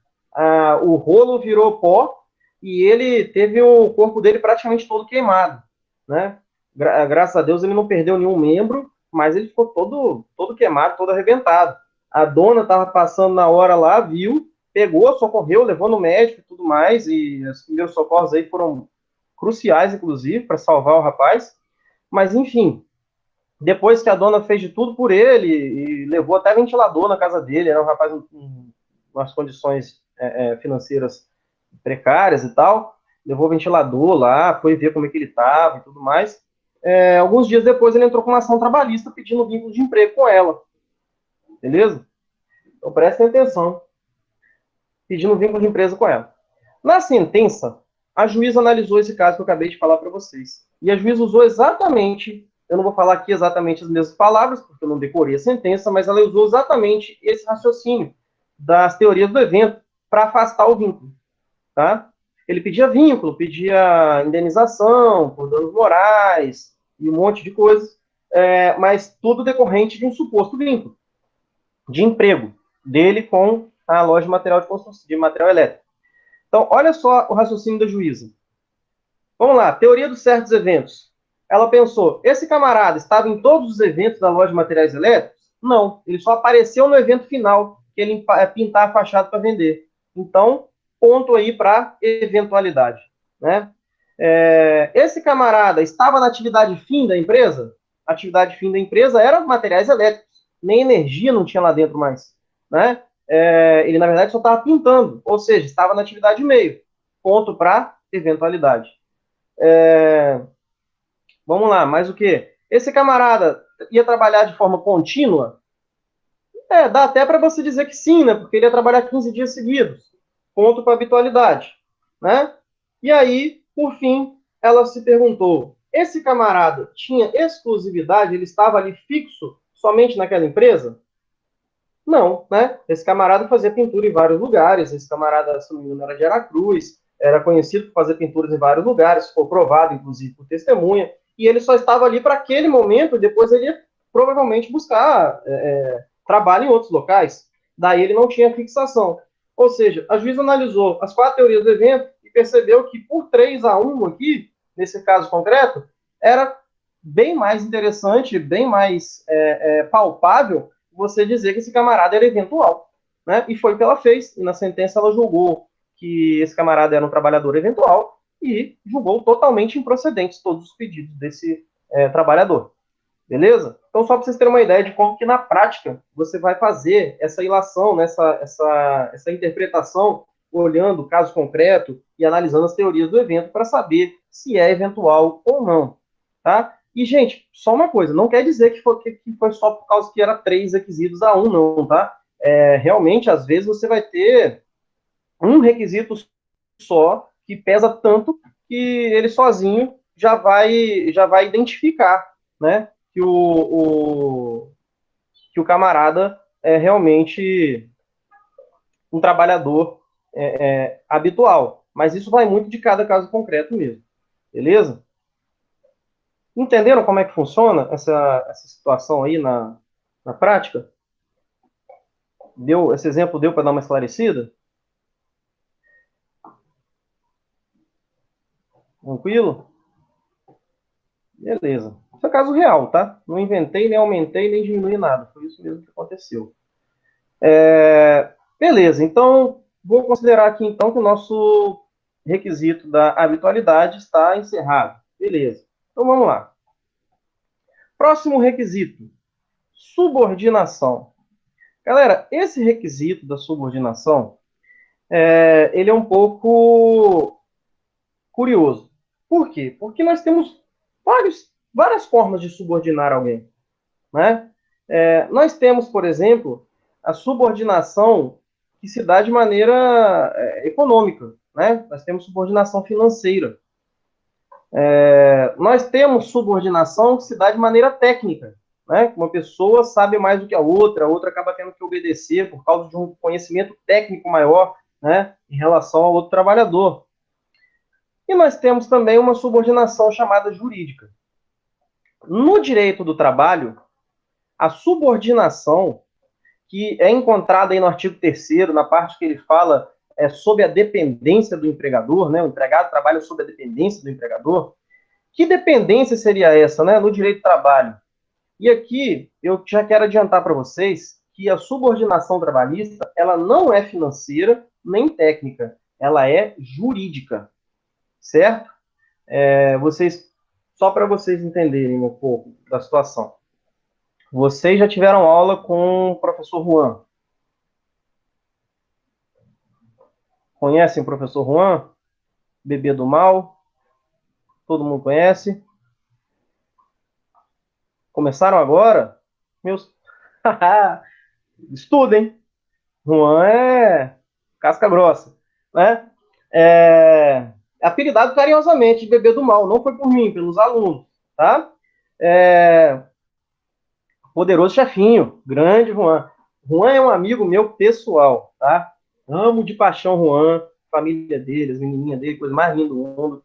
O rolo virou pó e ele teve o corpo dele praticamente todo queimado. Né? Graças a Deus ele não perdeu nenhum membro, mas ele ficou todo queimado, todo arrebentado. A dona estava passando na hora lá, viu, pegou, socorreu, levou no médico e tudo mais, e os primeiros socorros aí foram cruciais, inclusive, para salvar o rapaz. Mas, enfim, depois que a dona fez de tudo por ele, e levou até ventilador na casa dele, era um rapaz com umas condições financeiras precárias e tal, levou ventilador lá, foi ver como é que ele estava e tudo mais. Alguns dias depois ele entrou com uma ação trabalhista pedindo vínculo de emprego com ela, beleza? Então prestem atenção, pedindo vínculo de empresa com ela. Na sentença, a juíza analisou esse caso que eu acabei de falar para vocês. E a juíza usou exatamente, eu não vou falar aqui exatamente as mesmas palavras, porque eu não decorei a sentença, mas ela usou exatamente esse raciocínio das teorias do evento para afastar o vínculo. Tá? Ele pedia vínculo, pedia indenização por danos morais e um monte de coisas, mas tudo decorrente de um suposto vínculo de emprego dele com a loja de material de construção, de material elétrico. Então, olha só o raciocínio da juíza. Vamos lá, teoria dos certos eventos. Ela pensou, esse camarada estava em todos os eventos da loja de materiais elétricos? Não, ele só apareceu no evento final, que ele pintar a fachada para vender. Então, ponto aí para eventualidade, né? Esse camarada estava na atividade fim da empresa? A atividade fim da empresa era materiais elétricos, nem energia não tinha lá dentro mais, né? Ele, na verdade, só estava pintando, ou seja, estava na atividade meio. Ponto para eventualidade. Vamos lá, mais o quê? Esse camarada ia trabalhar de forma contínua? Dá até para você dizer que sim, né? Porque ele ia trabalhar 15 dias seguidos. Ponto para habitualidade, né? E aí, por fim, ela se perguntou: esse camarada tinha exclusividade? Ele estava ali fixo somente naquela empresa? Não, né? Esse camarada fazia pintura em vários lugares. Esse camarada, se não me engano, era de Aracruz, era conhecido por fazer pinturas em vários lugares, foi provado, inclusive, por testemunha. E ele só estava ali para aquele momento, depois ele ia provavelmente buscar trabalho em outros locais. Daí ele não tinha fixação. Ou seja, a juíza analisou as 4 teorias do evento e percebeu que por 3-1 aqui, nesse caso concreto, era bem mais interessante, bem mais palpável você dizer que esse camarada era eventual, né? E foi o que ela fez. E na sentença ela julgou que esse camarada era um trabalhador eventual e julgou totalmente improcedentes todos os pedidos desse trabalhador. Beleza? Então, só para vocês terem uma ideia de como que na prática você vai fazer essa ilação, né, essa interpretação, olhando o caso concreto e analisando as teorias do evento para saber se é eventual ou não. Tá? E, gente, só uma coisa, não quer dizer que foi só por causa que era 3 requisitos a 1, não, tá? Realmente, às vezes, você vai ter um requisito só que pesa tanto que ele sozinho já vai identificar, né, que o camarada é realmente um trabalhador habitual. Mas isso vai muito de cada caso concreto mesmo. Beleza? Entenderam como é que funciona essa situação aí na prática? Esse exemplo deu para dar uma esclarecida? Tranquilo? Beleza. Isso é caso real, tá? Não inventei, nem aumentei, nem diminui nada. Foi isso mesmo que aconteceu. Beleza, então vou considerar aqui então que o nosso requisito da habitualidade está encerrado. Beleza. Então vamos lá. Próximo requisito: subordinação. Galera, esse requisito da subordinação, ele é um pouco curioso. Por quê? Porque nós temos várias formas de subordinar alguém, né? Nós temos, por exemplo, a subordinação que se dá de maneira econômica, né? Nós temos subordinação financeira. Nós temos subordinação que se dá de maneira técnica, né? Uma pessoa sabe mais do que a outra acaba tendo que obedecer por causa de um conhecimento técnico maior, né? Em relação ao outro trabalhador. E nós temos também uma subordinação chamada jurídica. No direito do trabalho, a subordinação que é encontrada aí no artigo 3º, na parte que ele fala sobre a dependência do empregador, né? O empregado trabalha sob a dependência do empregador. Que dependência seria essa, né? No direito do trabalho. E aqui eu já quero adiantar para vocês que a subordinação trabalhista ela não é financeira nem técnica, ela é jurídica, certo? Só para vocês entenderem um pouco da situação. Vocês já tiveram aula com o professor Juan? Conhecem o professor Juan? Bebê do Mal? Todo mundo conhece? Começaram agora? Meus... Estudem! Juan é casca grossa, né? Apelidado carinhosamente de Bebê do Mal, não foi por mim, pelos alunos, tá? Poderoso chefinho, grande Juan. Juan é um amigo meu pessoal, tá? Amo de paixão Juan, família dele, as menininhas dele, coisa mais linda do mundo.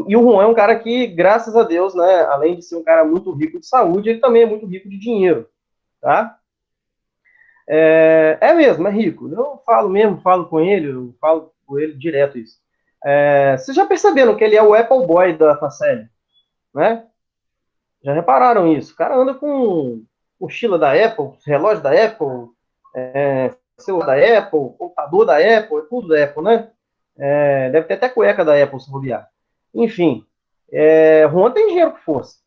E o Juan é um cara que, graças a Deus, né, além de ser um cara muito rico de saúde, ele também é muito rico de dinheiro, tá? Mesmo, é rico. Eu falo mesmo, falo com ele, eu falo com ele direto isso. Vocês já perceberam que ele é o Apple Boy da Facel, né? Já repararam isso? O cara anda com mochila da Apple, relógio da Apple, celular da Apple, computador da Apple, é tudo da Apple, né? Deve ter até cueca da Apple, se bobear. Enfim, Juan tem dinheiro com força.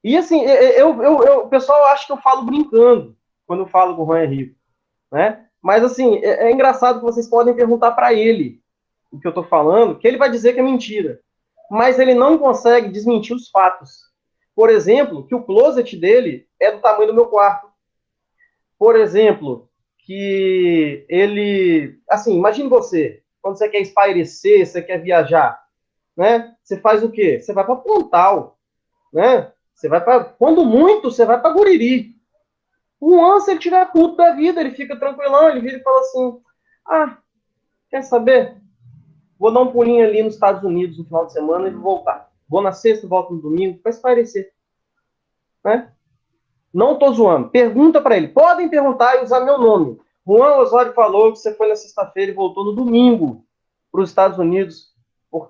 E assim, o pessoal acha que eu falo brincando quando eu falo que o Juan é rico, né? Mas assim, é engraçado que vocês podem perguntar para ele o que eu estou falando, que ele vai dizer que é mentira. Mas ele não consegue desmentir os fatos. Por exemplo, que o closet dele é do tamanho do meu quarto. Por exemplo, que ele... Assim, imagine você, quando você quer espairecer, você quer viajar, né? Você faz o quê? Você vai para Pontal, né? Você vai para... Quando muito, você vai para Guriri. Um ano, se ele tiver puto da vida, ele fica tranquilão, ele vira e fala assim, ah, quer saber? Vou dar um pulinho ali nos Estados Unidos no final de semana e vou voltar. Vou na sexta, volto no domingo, vai espairecer, né? Não tô zoando. Pergunta para ele. Podem perguntar e usar meu nome. Juan Osório falou que você foi na sexta-feira e voltou no domingo para os Estados Unidos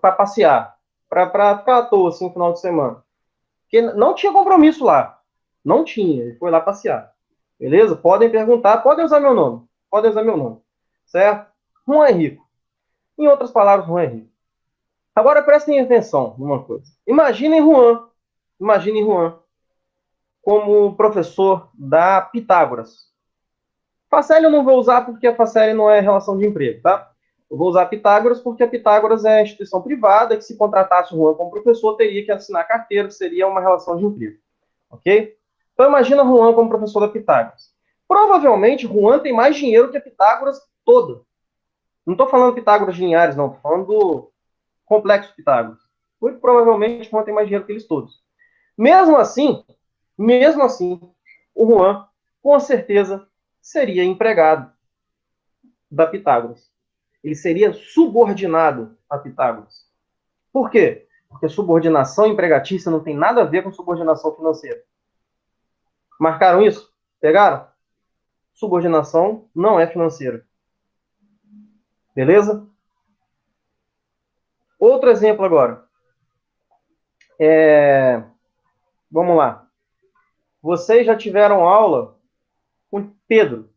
para passear, para ficar à toa assim no final de semana. Porque não tinha compromisso lá. Não tinha. Ele foi lá passear. Beleza? Podem perguntar, podem usar meu nome. Podem usar meu nome. Certo? Juan é rico. Em outras palavras, Juan é rico. Agora prestem atenção numa coisa. Imaginem Juan como professor da Pitágoras. Faceli eu não vou usar porque a Faceli não é relação de emprego, tá? Eu vou usar Pitágoras porque a Pitágoras é instituição privada que se contratasse o Juan como professor teria que assinar carteira, que seria uma relação de emprego, ok? Então imagina Juan como professor da Pitágoras. Provavelmente Juan tem mais dinheiro que a Pitágoras toda. Não estou falando Pitágoras de Linhares, não. Estou falando do complexo Pitágoras. Muito provavelmente Juan tem mais dinheiro que eles todos. Mesmo assim, o Juan, com certeza, seria empregado da Pitágoras. Ele seria subordinado a Pitágoras. Por quê? Porque subordinação empregatícia não tem nada a ver com subordinação financeira. Marcaram isso? Pegaram? Subordinação não é financeira. Beleza? Outro exemplo agora. Vamos lá. Vocês já tiveram aula com Pedro,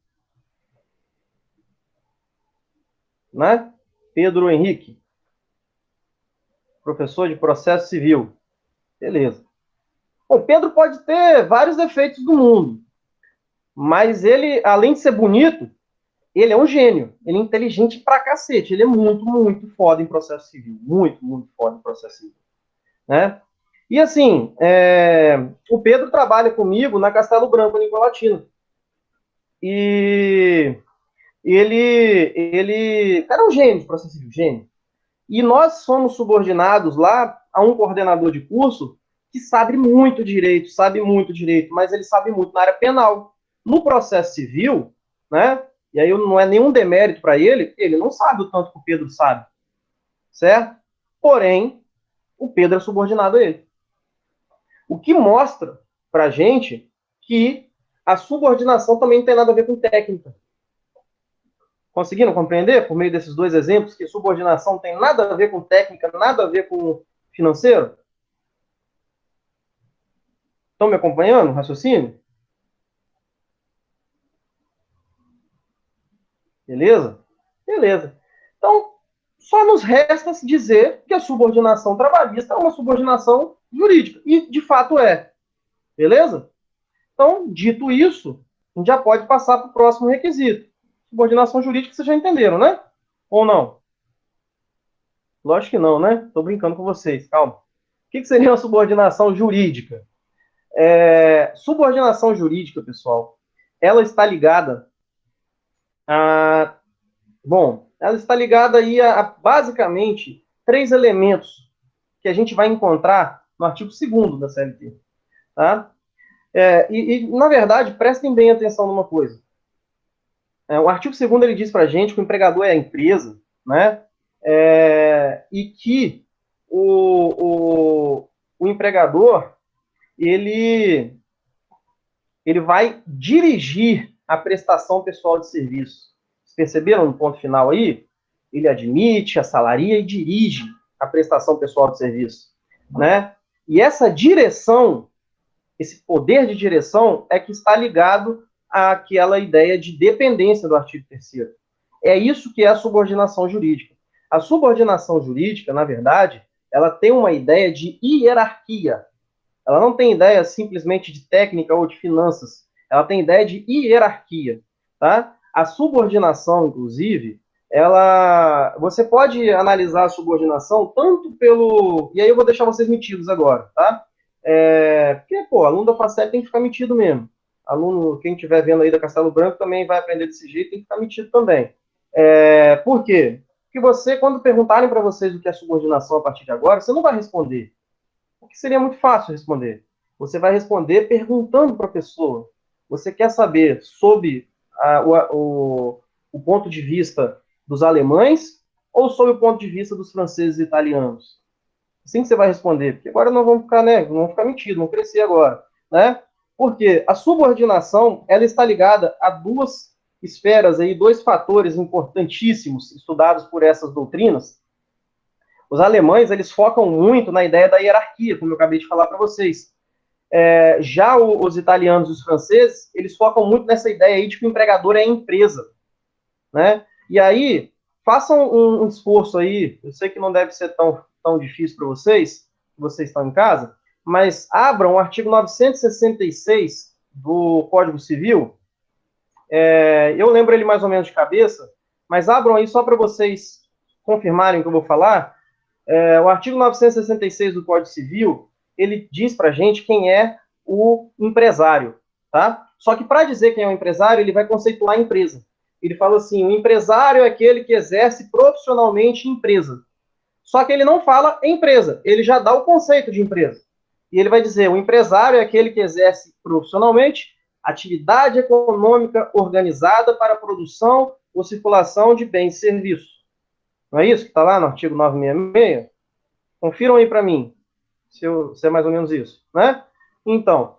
né? Pedro Henrique, professor de processo civil. Beleza. Bom, Pedro pode ter vários defeitos do mundo, mas ele, além de ser bonito, ele é um gênio. Ele é inteligente pra cacete. Ele é muito, muito foda em processo civil. Muito, muito foda em processo civil. Né? E assim, o Pedro trabalha comigo na Castelo Branco, Nicolatina. E ele era um gênio de processo civil, gênio. E nós somos subordinados lá a um coordenador de curso que sabe muito direito, mas ele sabe muito na área penal. No processo civil, né? E aí não é nenhum demérito para ele não sabe o tanto que o Pedro sabe, certo? Porém, o Pedro é subordinado a ele. O que mostra para gente que a subordinação também não tem nada a ver com técnica. Conseguiram compreender, por meio desses dois exemplos, que subordinação não tem nada a ver com técnica, nada a ver com financeiro? Estão me acompanhando o raciocínio? Beleza? Beleza. Então, só nos resta dizer que a subordinação trabalhista é uma subordinação jurídica. E, de fato, é. Beleza? Então, dito isso, a gente já pode passar para o próximo requisito. Subordinação jurídica, vocês já entenderam, né? Ou não? Lógico que não, né? Estou brincando com vocês, calma. O que seria uma subordinação jurídica? Subordinação jurídica, pessoal, ela está ligada a... Bom, ela está ligada aí a basicamente três elementos que a gente vai encontrar no artigo 2º da CLT. Tá? Na verdade, prestem bem atenção numa coisa. O artigo 2º ele diz para a gente que o empregador é a empresa, né? E que o empregador ele vai dirigir a prestação pessoal de serviço. Vocês perceberam no ponto final aí? Ele admite, assalaria e dirige a prestação pessoal de serviço, né? E essa direção, esse poder de direção é que está ligado àquela ideia de dependência do artigo 3º. É isso que é a subordinação jurídica. A subordinação jurídica, na verdade, ela tem uma ideia de hierarquia. Ela não tem ideia simplesmente de técnica ou de finanças. Ela tem ideia de hierarquia, tá? A subordinação, inclusive, você pode analisar a subordinação tanto pelo... E aí eu vou deixar vocês metidos agora, tá? Porque, pô, aluno da FACEP tem que ficar metido mesmo. Aluno, quem estiver vendo aí da Castelo Branco também vai aprender desse jeito, tem que ficar metido também. Por quê? Porque você, quando perguntarem para vocês o que é subordinação a partir de agora, você não vai responder. Porque seria muito fácil responder. Você vai responder perguntando para a pessoa. Você quer saber sobre o ponto de vista dos alemães ou sobre o ponto de vista dos franceses e italianos? Assim que você vai responder, porque agora não vamos ficar, né, não vamos ficar metidos, vamos crescer agora, né? Porque a subordinação, ela está ligada a duas esferas aí, dois fatores importantíssimos estudados por essas doutrinas. Os alemães, eles focam muito na ideia da hierarquia, como eu acabei de falar para vocês. Já os italianos e os franceses, eles focam muito nessa ideia aí de que o empregador é a empresa, né? E aí, façam um esforço aí, eu sei que não deve ser tão difícil para vocês, que vocês estão em casa, mas abram o artigo 966 do Código Civil. Eu lembro ele mais ou menos de cabeça, mas abram aí só para vocês confirmarem o que eu vou falar. O artigo 966 do Código Civil, ele diz para a gente quem é o empresário, tá? Só que para dizer quem é o empresário, ele vai conceituar a empresa. Ele fala assim, o empresário é aquele que exerce profissionalmente empresa. Só que ele não fala empresa, ele já dá o conceito de empresa. E ele vai dizer, o empresário é aquele que exerce profissionalmente atividade econômica organizada para a produção ou circulação de bens e serviços. Não é isso que está lá no artigo 966? Confiram aí para mim, se é mais ou menos isso, né? Então,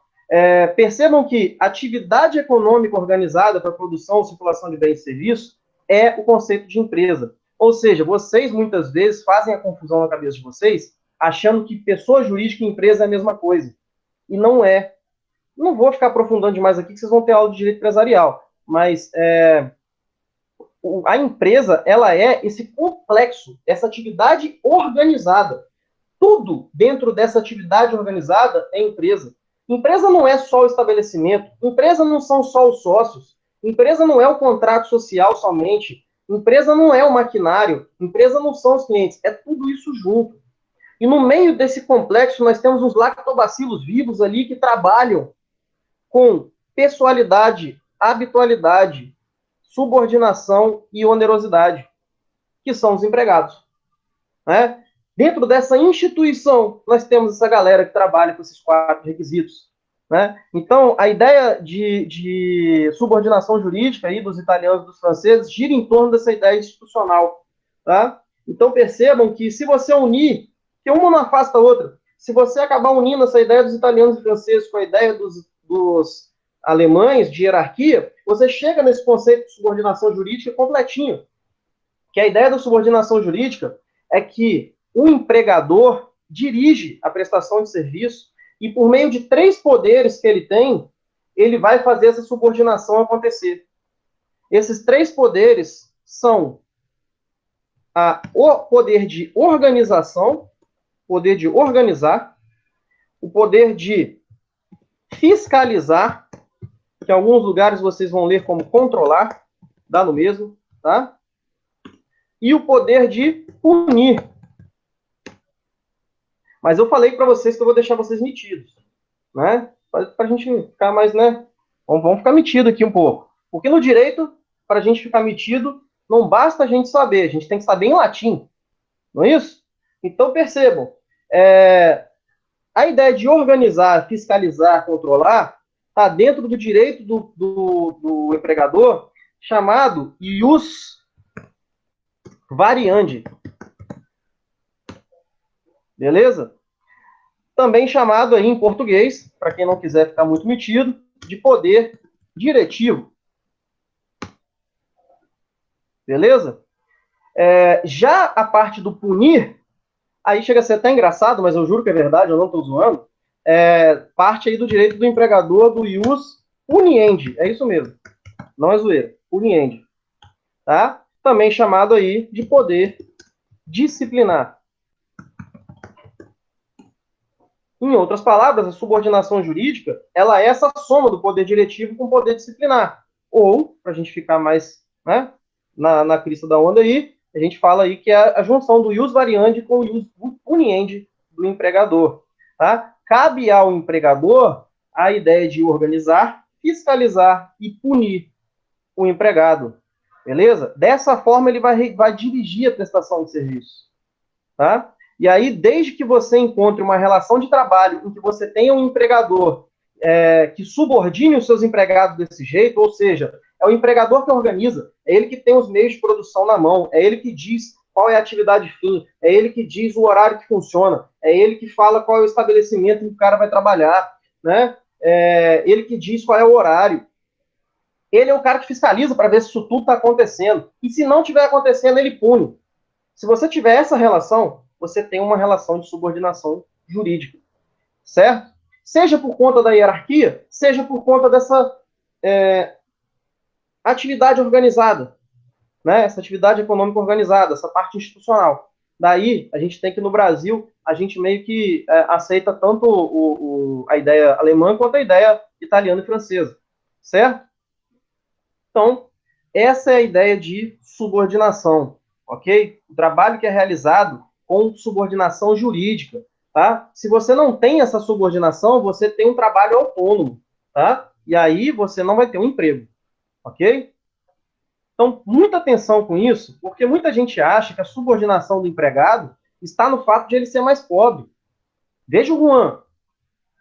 percebam que atividade econômica organizada para produção ou circulação de bens e serviços é o conceito de empresa. Ou seja, vocês muitas vezes fazem a confusão na cabeça de vocês, achando que pessoa jurídica e empresa é a mesma coisa. E não é. Não vou ficar aprofundando demais aqui, que vocês vão ter aula de direito empresarial. Mas a empresa, ela é esse complexo, essa atividade organizada. Tudo dentro dessa atividade organizada é empresa. Empresa não é só o estabelecimento, empresa não são só os sócios, empresa não é o contrato social somente, empresa não é o maquinário, empresa não são os clientes, é tudo isso junto. E no meio desse complexo nós temos os lactobacilos vivos ali que trabalham com pessoalidade, habitualidade, subordinação e onerosidade, que são os empregados, né? Dentro dessa instituição, nós temos essa galera que trabalha com esses 4 requisitos, né? Então, a ideia de subordinação jurídica aí dos italianos e dos franceses gira em torno dessa ideia institucional, tá? Então, percebam que se você unir, que uma não afasta a outra, se você acabar unindo essa ideia dos italianos e franceses com a ideia dos alemães de hierarquia, você chega nesse conceito de subordinação jurídica completinho. Que a ideia da subordinação jurídica é que o empregador dirige a prestação de serviço e, por meio de 3 poderes que ele tem, ele vai fazer essa subordinação acontecer. Esses 3 poderes são o poder de organização, poder de organizar, o poder de fiscalizar, que em alguns lugares vocês vão ler como controlar, dá no mesmo, tá? E o poder de punir. Mas eu falei para vocês que eu vou deixar vocês metidos, né? Para a gente ficar mais, né? Vamos ficar metido aqui um pouco. Porque no direito, para a gente ficar metido, não basta a gente saber, a gente tem que saber em latim. Não é isso? Então percebam, a ideia de organizar, fiscalizar, controlar, está dentro do direito do empregador, chamado ius variandi. Beleza? Também chamado aí em português, para quem não quiser ficar muito metido, de poder diretivo. Beleza? Já a parte do punir, aí chega a ser até engraçado, mas eu juro que é verdade, eu não estou zoando, parte aí do direito do empregador do ius Uniend, é isso mesmo, não é zoeira, Uniend, tá? Também chamado aí de poder disciplinar. Em outras palavras, a subordinação jurídica, ela é essa soma do poder diretivo com o poder disciplinar. Ou, para a gente ficar mais, né, na crista da onda aí, a gente fala aí que é a junção do ius variandi com o ius puniendi do empregador. Tá? Cabe ao empregador a ideia de organizar, fiscalizar e punir o empregado. Beleza? Dessa forma, ele vai dirigir a prestação de serviço. Tá? E aí, desde que você encontre uma relação de trabalho em que você tenha um empregador que subordine os seus empregados desse jeito, ou seja, é o empregador que organiza, é ele que tem os meios de produção na mão, é ele que diz qual é a atividade fim, é ele que diz o horário que funciona, é ele que fala qual é o estabelecimento em que o cara vai trabalhar, né? É ele que diz qual é o horário. Ele é o cara que fiscaliza para ver se isso tudo está acontecendo. E se não estiver acontecendo, ele pune. Se você tiver essa relação, você tem uma relação de subordinação jurídica, certo? Seja por conta da hierarquia, seja por conta dessa atividade organizada, né? Essa atividade econômica organizada, essa parte institucional. Daí, a gente tem que, no Brasil, a gente meio que aceita tanto a ideia alemã quanto a ideia italiana e francesa, certo? Então, essa é a ideia de subordinação, ok? O trabalho que é realizado com subordinação jurídica, tá? Se você não tem essa subordinação, você tem um trabalho autônomo, tá? E aí você não vai ter um emprego, ok? Então, muita atenção com isso, porque muita gente acha que a subordinação do empregado está no fato de ele ser mais pobre. Veja o Juan.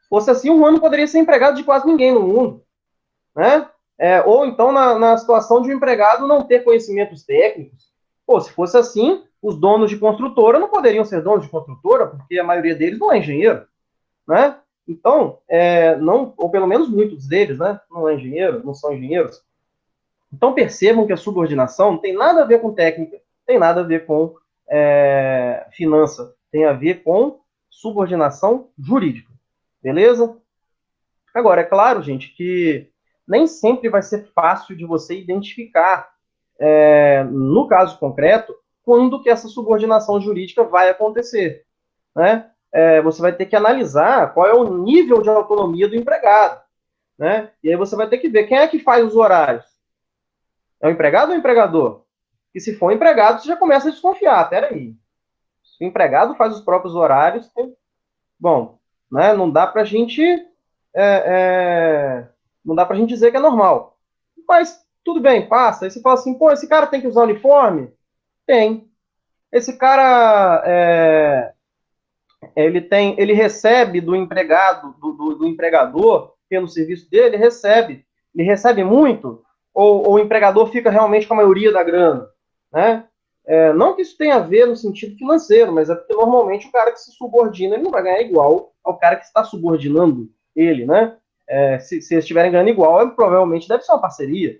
Se fosse assim, o Juan não poderia ser empregado de quase ninguém no mundo, né? Ou então na situação de um empregado não ter conhecimentos técnicos. Pô, se fosse assim, os donos de construtora não poderiam ser donos de construtora, porque a maioria deles não é engenheiro, né? Então, não, ou pelo menos muitos deles, né? Não é engenheiro, não são engenheiros. Então percebam que a subordinação não tem nada a ver com técnica, tem nada a ver com finança, tem a ver com subordinação jurídica, beleza? Agora, é claro, gente, que nem sempre vai ser fácil de você identificar, no caso concreto, quando que essa subordinação jurídica vai acontecer, né? Você vai ter que analisar qual é o nível de autonomia do empregado, né? E aí você vai ter que ver quem é que faz os horários. É o empregado ou o empregador? E se for o empregado, você já começa a desconfiar. Peraí, se o empregado faz os próprios horários, bom, né? Não dá pra gente não dá pra gente dizer que é normal. Mas tudo bem, passa. Aí você fala assim, pô, esse cara tem que usar uniforme? Tem. Esse cara ele recebe do empregado, do empregador, pelo serviço dele, ele recebe. Ele recebe muito? Ou o empregador fica realmente com a maioria da grana? Né? Não que isso tenha a ver no sentido financeiro, mas é porque normalmente o cara que se subordina ele não vai ganhar igual ao cara que está subordinando ele, né? Se eles estiverem ganhando igual, provavelmente deve ser uma parceria.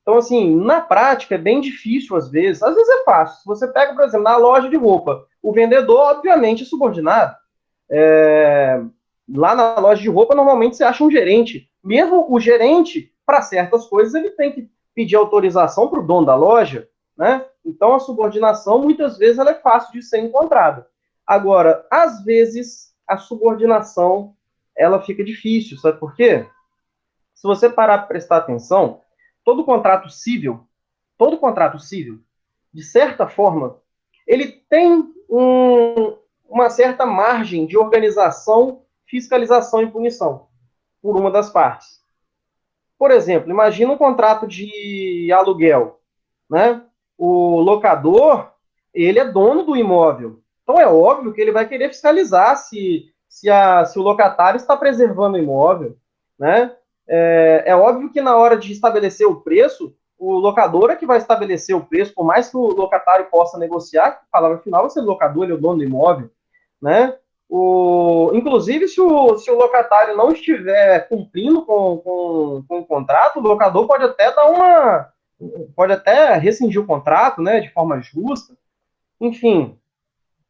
Então, assim, na prática é bem difícil às vezes é fácil. Se você pega, por exemplo, na loja de roupa, o vendedor, obviamente, é subordinado. Lá na loja de roupa, normalmente você acha um gerente. Mesmo o gerente, para certas coisas, ele tem que pedir autorização para o dono da loja, né? Então, a subordinação, muitas vezes, ela é fácil de ser encontrada. Agora, às vezes, a subordinação, ela fica difícil, sabe por quê? Se você parar para prestar atenção, todo contrato civil, de certa forma, ele tem uma certa margem de organização, fiscalização e punição por uma das partes. Por exemplo, imagina um contrato de aluguel, né? O locador, ele é dono do imóvel. Então é óbvio que ele vai querer fiscalizar se o locatário está preservando o imóvel, né? É óbvio que na hora de estabelecer o preço, o locador é que vai estabelecer o preço, por mais que o locatário possa negociar, a palavra final vai ser o locador, ele é o dono do imóvel, né? Inclusive, se o locatário não estiver cumprindo com o contrato, o locador pode até rescindir o contrato, né, de forma justa. Enfim,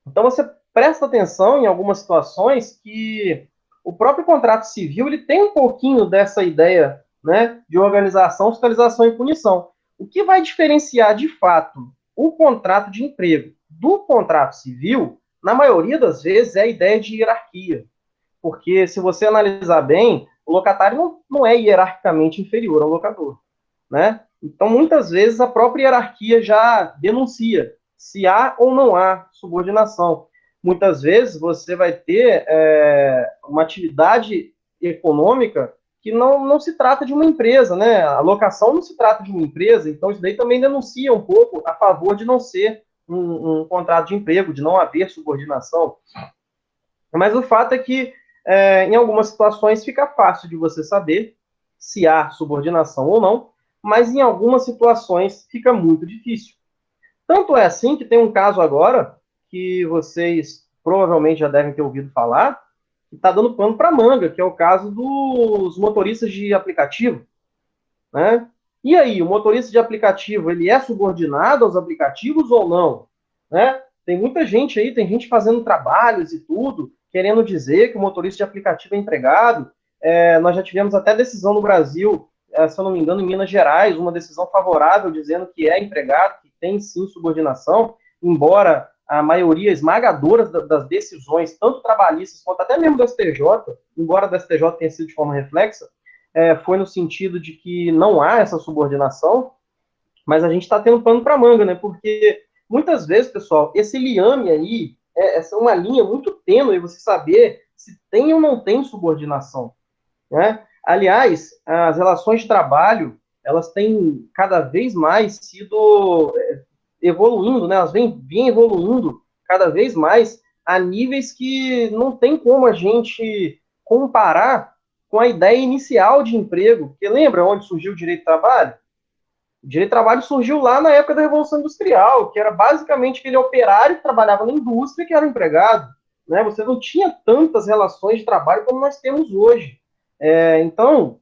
então você presta atenção em algumas situações que o próprio contrato civil ele tem um pouquinho dessa ideia, né, de organização, fiscalização e punição. O que vai diferenciar, de fato, o contrato de emprego do contrato civil, na maioria das vezes, é a ideia de hierarquia. Porque, se você analisar bem, o locatário não é hierarquicamente inferior ao locador, né? Então, muitas vezes, a própria hierarquia já denuncia se há ou não há subordinação. Muitas vezes, você vai ter uma atividade econômica que não se trata de uma empresa, né? A locação não se trata de uma empresa, então isso daí também denuncia um pouco a favor de não ser um contrato de emprego, de não haver subordinação. Mas o fato é que, em algumas situações, fica fácil de você saber se há subordinação ou não, mas em algumas situações fica muito difícil. Tanto é assim que tem um caso agora, que vocês provavelmente já devem ter ouvido falar, que está dando pano para manga, que é o caso dos motoristas de aplicativo, né? E aí, o motorista de aplicativo, ele é subordinado aos aplicativos ou não? Né? Tem muita gente aí, tem gente fazendo trabalhos e tudo, querendo dizer que o motorista de aplicativo é empregado. Nós já tivemos até decisão no Brasil, se eu não me engano, em Minas Gerais, uma decisão favorável dizendo que é empregado, que tem sim subordinação, embora a maioria esmagadora das decisões, tanto trabalhistas quanto até mesmo do STJ, embora do STJ tenha sido de forma reflexa, foi no sentido de que não há essa subordinação, mas a gente está tendo pano para manga, né? Porque muitas vezes, pessoal, esse liame aí, essa é uma linha muito tênue, você saber se tem ou não tem subordinação, né? Aliás, as relações de trabalho, elas têm cada vez mais sido evoluindo, né? Elas vêm evoluindo cada vez mais a níveis que não tem como a gente comparar com a ideia inicial de emprego. Porque lembra onde surgiu o direito do trabalho? O direito do trabalho surgiu lá na época da Revolução Industrial, que era basicamente aquele operário que trabalhava na indústria que era empregado. Né? Você não tinha tantas relações de trabalho como nós temos hoje. Então,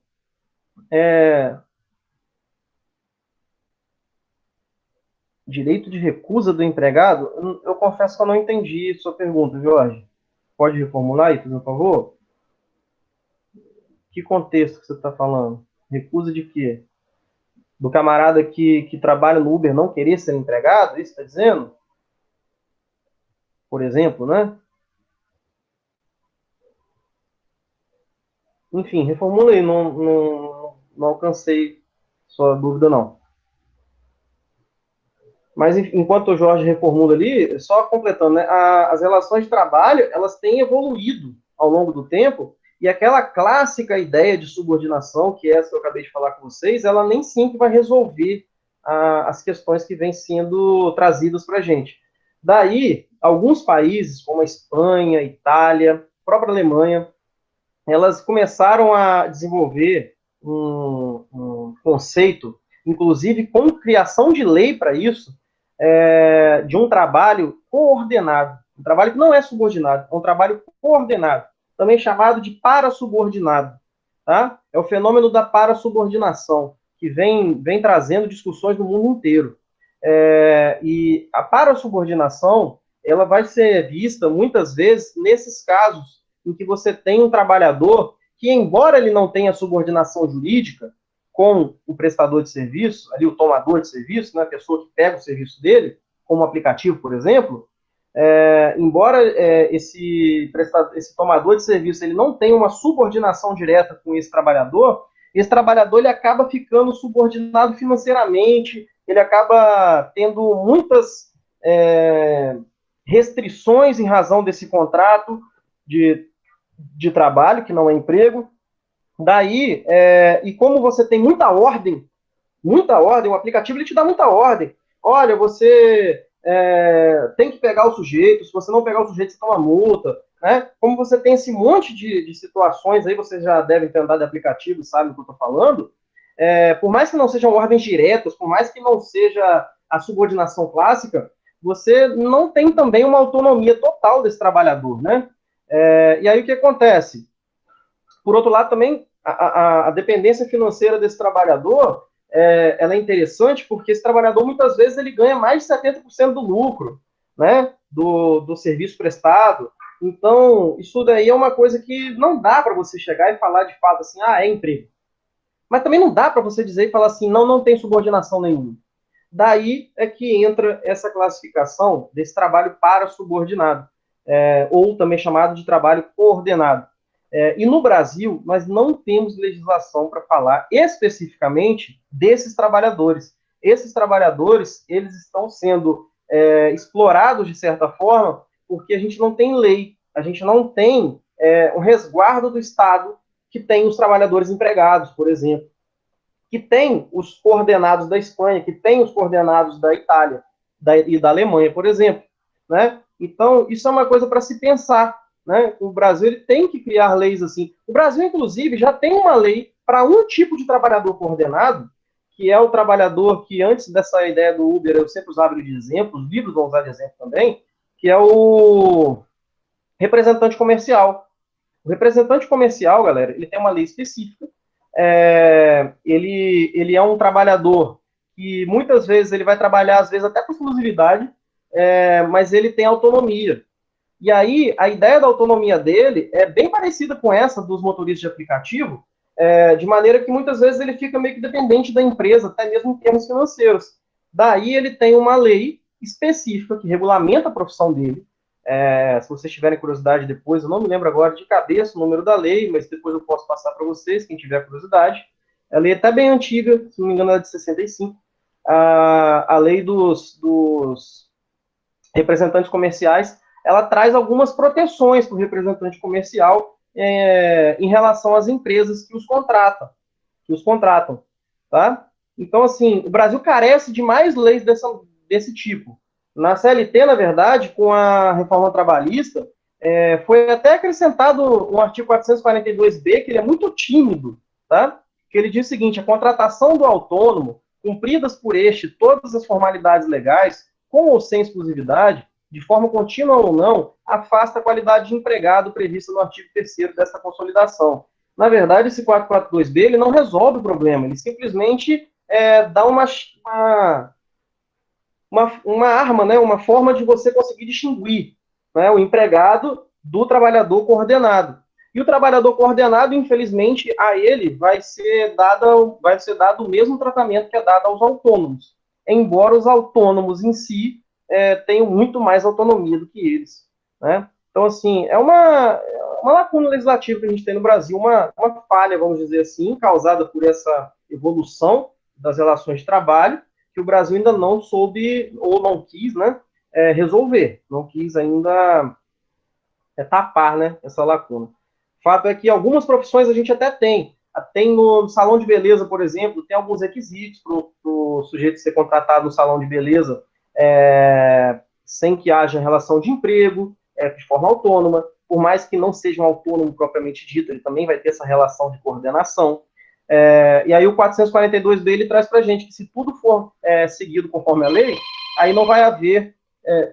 direito de recusa do empregado, eu confesso que eu não entendi sua pergunta, Jorge. Pode reformular aí, por favor? Que contexto que você está falando? Recusa de quê? Do camarada que trabalha no Uber não querer ser empregado? Isso está dizendo? Por exemplo, né? Enfim, reformula aí, não alcancei sua dúvida, não. Mas enquanto o Jorge reformula ali, só completando, né, as relações de trabalho, elas têm evoluído ao longo do tempo, e aquela clássica ideia de subordinação, que é essa que eu acabei de falar com vocês, ela nem sempre vai resolver as questões que vêm sendo trazidas para a gente. Daí, alguns países, como a Espanha, a Itália, a própria Alemanha, elas começaram a desenvolver um conceito, inclusive com criação de lei para isso, de um trabalho coordenado. Um trabalho que não é subordinado, é um trabalho coordenado, também chamado de parasubordinado. Tá? É o fenômeno da parasubordinação, que vem trazendo discussões no mundo inteiro. E a parasubordinação, ela vai ser vista muitas vezes nesses casos em que você tem um trabalhador que, embora ele não tenha subordinação jurídica com o prestador de serviço, ali o tomador de serviço, né, a pessoa que pega o serviço dele, como o aplicativo, por exemplo, embora esse tomador de serviço ele não tenha uma subordinação direta com esse trabalhador ele acaba ficando subordinado financeiramente, ele acaba tendo muitas restrições em razão desse contrato de trabalho, que não é emprego. Daí, e como você tem muita ordem, o aplicativo ele te dá muita ordem. Olha, você tem que pegar o sujeito, se você não pegar o sujeito, você toma multa. Né? Como você tem esse monte de situações aí, vocês já devem ter andado de aplicativo, sabem do que eu estou falando, por mais que não sejam ordens diretas, por mais que não seja a subordinação clássica, você não tem também uma autonomia total desse trabalhador, né? E aí o que acontece? Por outro lado, também a dependência financeira desse trabalhador ela é interessante porque esse trabalhador muitas vezes ele ganha mais de 70% do lucro, né, do serviço prestado. Então, isso daí é uma coisa que não dá para você chegar e falar de fato assim, é emprego. Mas também não dá para você dizer e falar assim, não, não tem subordinação nenhuma. Daí é que entra essa classificação desse trabalho para subordinado, ou também chamado de trabalho coordenado. E no Brasil, nós não temos legislação para falar especificamente desses trabalhadores. Esses trabalhadores, eles estão sendo explorados de certa forma, porque a gente não tem lei, a gente não tem um resguardo do Estado que tem os trabalhadores empregados, por exemplo, que tem os coordenados da Espanha, que tem os coordenados da Itália e da Alemanha, por exemplo. Né? Então, isso é uma coisa para se pensar. Né? O Brasil ele tem que criar leis assim. O Brasil, inclusive, já tem uma lei para um tipo de trabalhador coordenado, que é o trabalhador que, antes dessa ideia do Uber, eu sempre usava ele de exemplo, os livros vão usar de exemplo também, que é o representante comercial. O representante comercial, galera, ele tem uma lei específica. Ele é um trabalhador que muitas vezes ele vai trabalhar, às vezes até com exclusividade, mas ele tem autonomia. E aí, a ideia da autonomia dele é bem parecida com essa dos motoristas de aplicativo, de maneira que muitas vezes ele fica meio que dependente da empresa, até mesmo em termos financeiros. Daí ele tem uma lei específica que regulamenta a profissão dele. Se vocês tiverem curiosidade depois, eu não me lembro agora de cabeça o número da lei, mas depois eu posso passar para vocês, quem tiver curiosidade. A lei é até bem antiga, se não me engano, ela é de 65. A lei dos representantes comerciais, ela traz algumas proteções para o representante comercial em relação às empresas que os contratam, tá? Então, assim, o Brasil carece de mais leis desse tipo. Na CLT, na verdade, com a reforma trabalhista, foi até acrescentado um artigo 442B, que ele é muito tímido, tá? Que ele diz o seguinte: a contratação do autônomo, cumpridas por este todas as formalidades legais, com ou sem exclusividade, de forma contínua ou não, afasta a qualidade de empregado prevista no artigo 3º dessa consolidação. Na verdade, esse 442B ele não resolve o problema, ele simplesmente dá uma arma, né, uma forma de você conseguir distinguir, né, o empregado do trabalhador coordenado. E o trabalhador coordenado, infelizmente, a ele vai ser dado o mesmo tratamento que é dado aos autônomos, embora os autônomos em si tenham muito mais autonomia do que eles. Né? Então, assim, é uma lacuna legislativa que a gente tem no Brasil, uma falha, vamos dizer assim, causada por essa evolução das relações de trabalho, que o Brasil ainda não soube, ou não quis, né, resolver, não quis ainda tapar, né, essa lacuna. O fato é que algumas profissões a gente até tem no salão de beleza, por exemplo, tem alguns requisitos para o sujeito ser contratado no salão de beleza sem que haja relação de emprego, de forma autônoma, por mais que não seja um autônomo propriamente dito, ele também vai ter essa relação de coordenação. E aí o 442B ele traz para a gente que se tudo for seguido conforme a lei, aí não vai haver...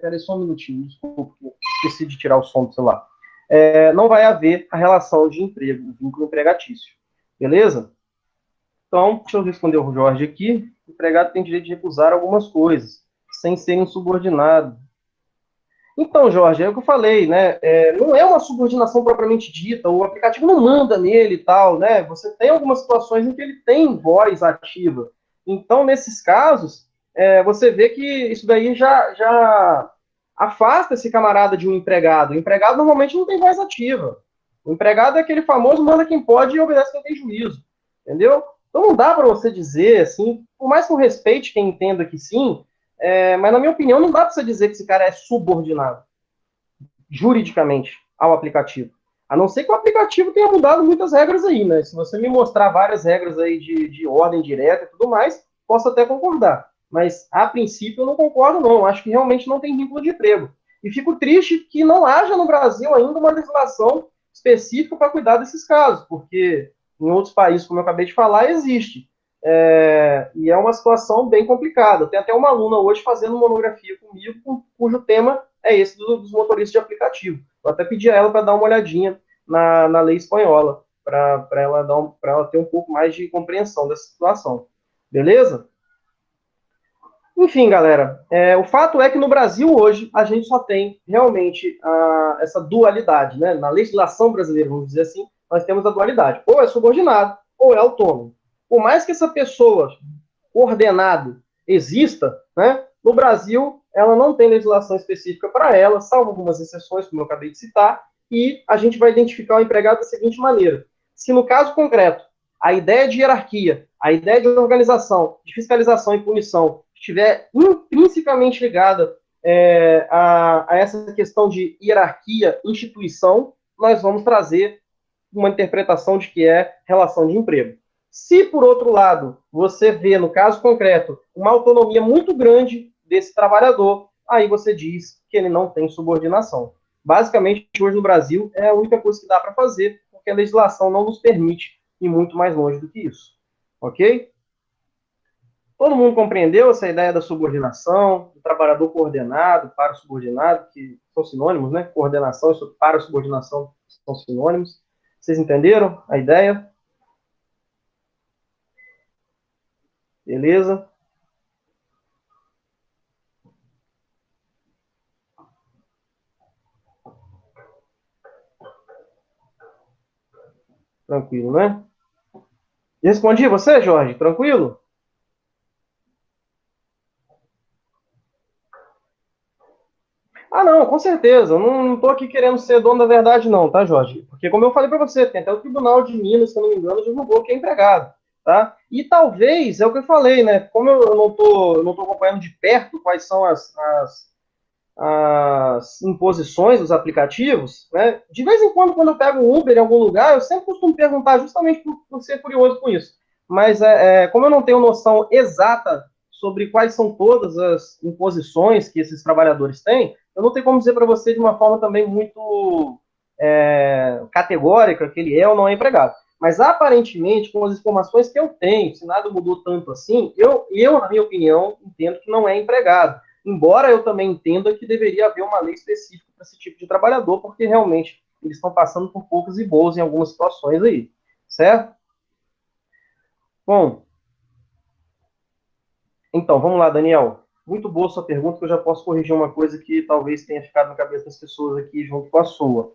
peraí só um minutinho, desculpa, esqueci de tirar o som do celular. Não vai haver a relação de emprego, o vínculo empregatício. Beleza? Então, deixa eu responder o Jorge aqui. O empregado tem direito de recusar algumas coisas, sem ser insubordinado. Então, Jorge, é o que eu falei, né? Não é uma subordinação propriamente dita, o aplicativo não manda nele e tal, né? Você tem algumas situações em que ele tem voz ativa. Então, nesses casos, você vê que isso daí já afasta esse camarada de um empregado. O empregado normalmente não tem voz ativa. O empregado é aquele famoso manda quem pode e obedece quem tem juízo. Entendeu? Então não dá para você dizer, assim, por mais que eu respeite quem entenda que sim, mas na minha opinião não dá para você dizer que esse cara é subordinado juridicamente ao aplicativo. A não ser que o aplicativo tenha mudado muitas regras aí, né? Se você me mostrar várias regras aí de ordem direta e tudo mais, posso até concordar. Mas, a princípio, eu não concordo, não. Acho que realmente não tem vínculo de emprego. E fico triste que não haja no Brasil ainda uma legislação específica para cuidar desses casos, porque em outros países, como eu acabei de falar, existe. E é uma situação bem complicada. Tem até uma aluna hoje fazendo monografia comigo, cujo tema é esse dos motoristas de aplicativo. Eu até pedi a ela para dar uma olhadinha na lei espanhola, para ela ter um pouco mais de compreensão dessa situação. Beleza? Enfim, galera, o fato é que no Brasil hoje a gente só tem realmente essa dualidade, né? Na legislação brasileira, vamos dizer assim, nós temos a dualidade. Ou é subordinado, ou é autônomo. Por mais que essa pessoa ordenado exista, né? No Brasil, ela não tem legislação específica para ela, salvo algumas exceções, como eu acabei de citar, e a gente vai identificar o empregado da seguinte maneira: se no caso concreto, a ideia de hierarquia, a ideia de organização, de fiscalização e punição estiver intrinsecamente ligada a essa questão de hierarquia, instituição, nós vamos trazer uma interpretação de que é relação de emprego. Se, por outro lado, você vê, no caso concreto, uma autonomia muito grande desse trabalhador, aí você diz que ele não tem subordinação. Basicamente, hoje no Brasil, é a única coisa que dá para fazer, porque a legislação não nos permite ir muito mais longe do que isso. Ok? Todo mundo compreendeu essa ideia da subordinação, do trabalhador coordenado, para subordinado, que são sinônimos, né? Coordenação e para subordinação são sinônimos. Vocês entenderam a ideia? Beleza? Tranquilo, né? Respondi você, Jorge? Tranquilo? Ah, não, com certeza. Eu não estou aqui querendo ser dono da verdade, não, tá, Jorge? Porque, como eu falei para você, tem até o Tribunal de Minas, se eu não me engano, divulgou que é empregado, tá? E talvez, é o que eu falei, né? Como eu não tô acompanhando de perto quais são as imposições dos aplicativos, né? De vez em quando eu pego um Uber em algum lugar, eu sempre costumo perguntar justamente por ser curioso com isso. Mas como eu não tenho noção exata sobre quais são todas as imposições que esses trabalhadores têm, eu não tenho como dizer para você de uma forma também muito categórica que ele é ou não é empregado. Mas aparentemente, com as informações que eu tenho, se nada mudou tanto assim, na minha opinião, entendo que não é empregado. Embora eu também entenda que deveria haver uma lei específica para esse tipo de trabalhador, porque realmente eles estão passando por poucos e boas em algumas situações aí, certo? Bom, então vamos lá, Daniel. Muito boa sua pergunta, que eu já posso corrigir uma coisa que talvez tenha ficado na cabeça das pessoas aqui junto com a sua.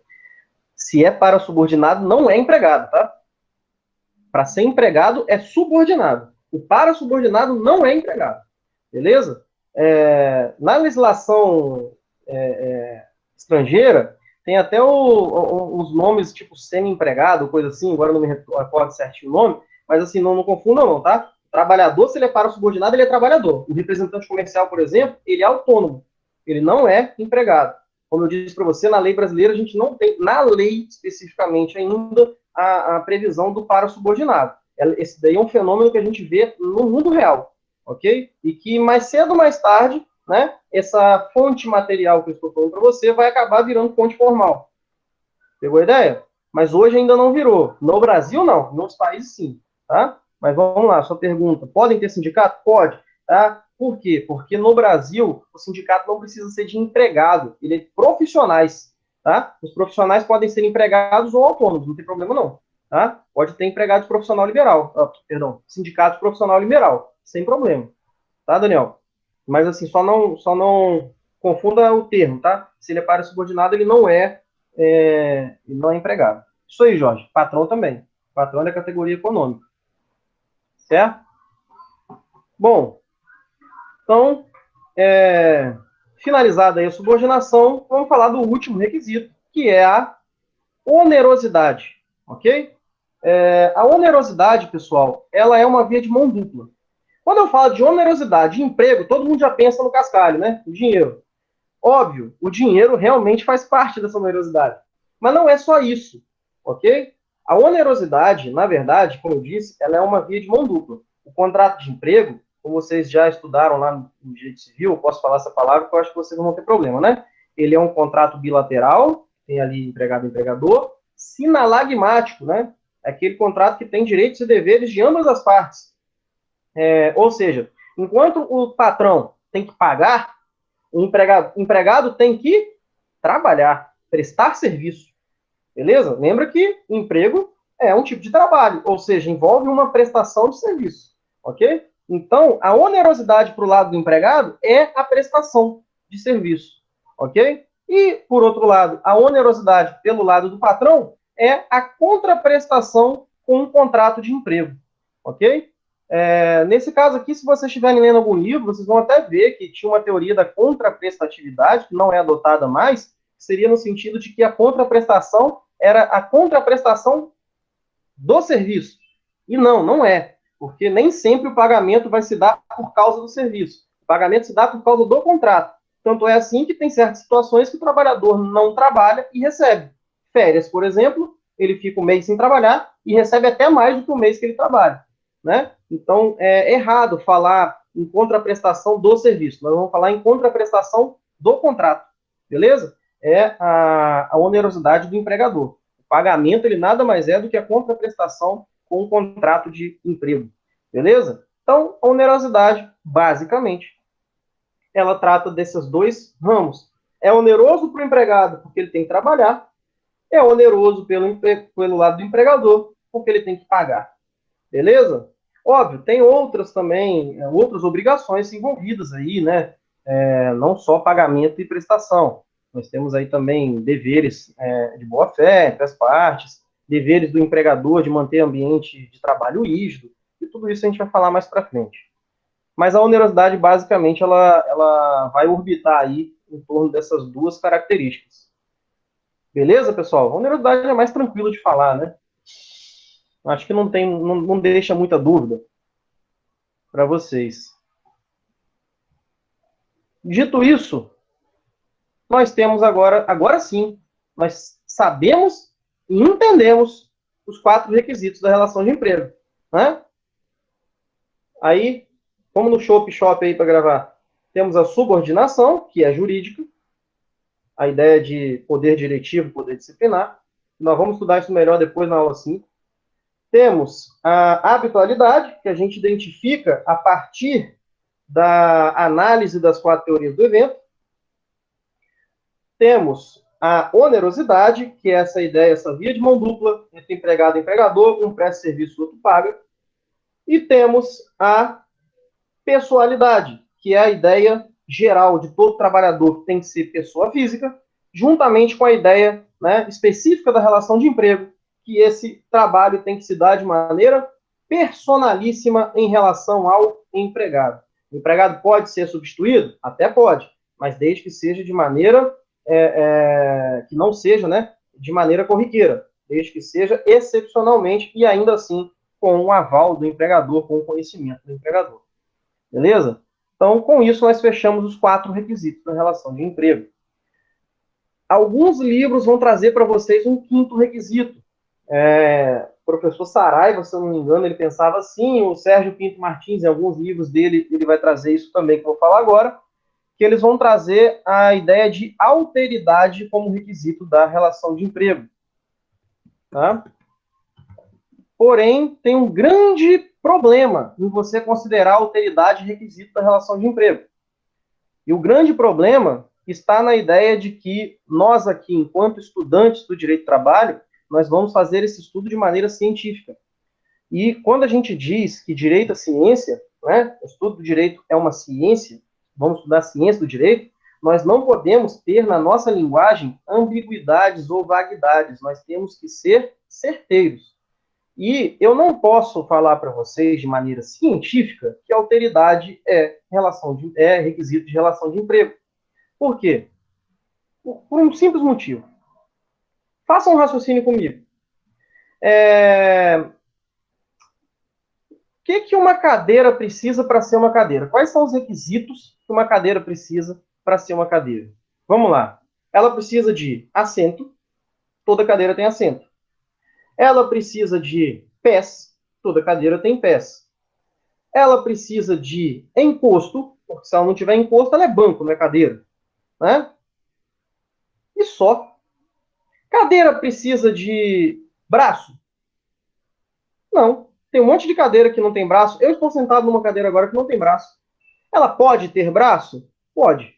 Se é para subordinado, não é empregado, tá? Para ser empregado é subordinado. O para subordinado não é empregado, beleza? Na legislação estrangeira, tem até os nomes tipo semi-empregado, coisa assim, agora não me recordo certinho o nome, mas assim, não confunda não, tá? Trabalhador, se ele é para subordinado, ele é trabalhador. O representante comercial, por exemplo, ele é autônomo. Ele não é empregado. Como eu disse para você, na lei brasileira, a gente não tem, na lei especificamente ainda, a previsão do para subordinado. Esse daí é um fenômeno que a gente vê no mundo real, ok? E que mais cedo ou mais tarde, né, essa fonte material que eu estou falando para você vai acabar virando fonte formal. Pegou a ideia? Mas hoje ainda não virou. No Brasil, não. Em outros países, sim. Tá? Mas vamos lá, sua pergunta. Podem ter sindicato? Pode. Tá? Por quê? Porque no Brasil, o sindicato não precisa ser de empregado. Ele é de profissionais. Tá? Os profissionais podem ser empregados ou autônomos, não tem problema não. Tá? Pode ter empregado de profissional liberal. Perdão, sindicato de profissional liberal. Sem problema. Tá, Daniel? Mas assim, só não confunda o termo, tá? Se ele é para subordinado, ele não é empregado. Isso aí, Jorge. Patrão também. Patrão é da categoria econômica. Certo? Bom, então, finalizada aí a subordinação, vamos falar do último requisito, que é a onerosidade. Ok? A onerosidade, pessoal, ela é uma via de mão dupla. Quando eu falo de onerosidade de emprego, todo mundo já pensa no cascalho, né? O dinheiro. Óbvio, o dinheiro realmente faz parte dessa onerosidade. Mas não é só isso, ok? A onerosidade, na verdade, como eu disse, ela é uma via de mão dupla. O contrato de emprego, como vocês já estudaram lá no direito civil, eu posso falar essa palavra que eu acho que vocês não vão ter problema, né? Ele é um contrato bilateral, tem ali empregado e empregador, sinalagmático, né? É aquele contrato que tem direitos e deveres de ambas as partes. Ou seja, enquanto o patrão tem que pagar, o empregado tem que trabalhar, prestar serviço, beleza? Lembra que emprego é um tipo de trabalho, ou seja, envolve uma prestação de serviço, ok? Então, a onerosidade para o lado do empregado é a prestação de serviço, ok? E, por outro lado, a onerosidade pelo lado do patrão é a contraprestação com um contrato de emprego, ok? Nesse caso aqui, se vocês estiverem lendo algum livro, vocês vão até ver que tinha uma teoria da contraprestatividade, que não é adotada mais, que seria no sentido de que a contraprestação era a contraprestação do serviço. E não é. Porque nem sempre o pagamento vai se dar por causa do serviço. O pagamento se dá por causa do contrato. Tanto é assim que tem certas situações que o trabalhador não trabalha e recebe. Férias, por exemplo, ele fica um mês sem trabalhar e recebe até mais do que o mês que ele trabalha. Né? Então, é errado falar em contraprestação do serviço. Nós vamos falar em contraprestação do contrato. Beleza? É a onerosidade do empregador. O pagamento, ele nada mais é do que a contraprestação com um contrato de emprego. Beleza? Então, a onerosidade, basicamente, ela trata desses dois ramos. É oneroso para o empregado, porque ele tem que trabalhar. É oneroso pelo lado do empregador, porque ele tem que pagar. Beleza? Óbvio, tem outras também, outras obrigações envolvidas aí, né? Não só pagamento e prestação. Nós temos aí também deveres de boa-fé entre as partes, deveres do empregador de manter ambiente de trabalho rígido, e tudo isso a gente vai falar mais para frente. Mas a onerosidade, basicamente, ela vai orbitar aí em torno dessas duas características. Beleza, pessoal? A onerosidade é mais tranquilo de falar, né? Acho que não deixa muita dúvida para vocês. Dito isso, nós temos agora sim, nós sabemos e entendemos os 4 requisitos da relação de emprego. Né? Aí, como no shop aí para gravar, temos a subordinação, que é jurídica, a ideia de poder diretivo, poder disciplinar. Nós vamos estudar isso melhor depois na aula 5. Temos a habitualidade, que a gente identifica a partir da análise das 4 teorias do evento. Temos a onerosidade, que é essa ideia, essa via de mão dupla entre empregado e empregador, um presta serviço, o outro paga. E temos a pessoalidade, que é a ideia geral de todo trabalhador que tem que ser pessoa física, juntamente com a ideia, né, específica da relação de emprego, que esse trabalho tem que se dar de maneira personalíssima em relação ao empregado. O empregado pode ser substituído? Até pode, mas desde que seja de maneira que não seja, né, de maneira corriqueira, desde que seja excepcionalmente e ainda assim com o aval do empregador, com o conhecimento do empregador. Beleza? Então, com isso, nós fechamos os 4 requisitos da relação de emprego. Alguns livros vão trazer para vocês um 5º requisito. O professor Saraiva, se eu não me engano, ele pensava assim, o Sérgio Pinto Martins, em alguns livros dele, ele vai trazer isso também, que eu vou falar agora, que eles vão trazer a ideia de alteridade como requisito da relação de emprego. Tá? Porém, tem um grande problema em você considerar a alteridade requisito da relação de emprego. E o grande problema está na ideia de que nós aqui, enquanto estudantes do direito do trabalho, nós vamos fazer esse estudo de maneira científica. E quando a gente diz que direito é ciência, né, o estudo do direito é uma ciência, vamos estudar a ciência do direito, nós não podemos ter na nossa linguagem ambiguidades ou vaguidades, nós temos que ser certeiros. E eu não posso falar para vocês de maneira científica que alteridade é requisito de relação de emprego. Por quê? Por um simples motivo. Faça um raciocínio comigo. O que uma cadeira precisa para ser uma cadeira? Quais são os requisitos que uma cadeira precisa para ser uma cadeira? Vamos lá. Ela precisa de assento. Toda cadeira tem assento. Ela precisa de pés. Toda cadeira tem pés. Ela precisa de encosto, porque se ela não tiver encosto, ela é banco, não é cadeira. Né? E só. Cadeira precisa de braço? Não. Tem um monte de cadeira que não tem braço. Eu estou sentado numa cadeira agora que não tem braço. Ela pode ter braço? Pode.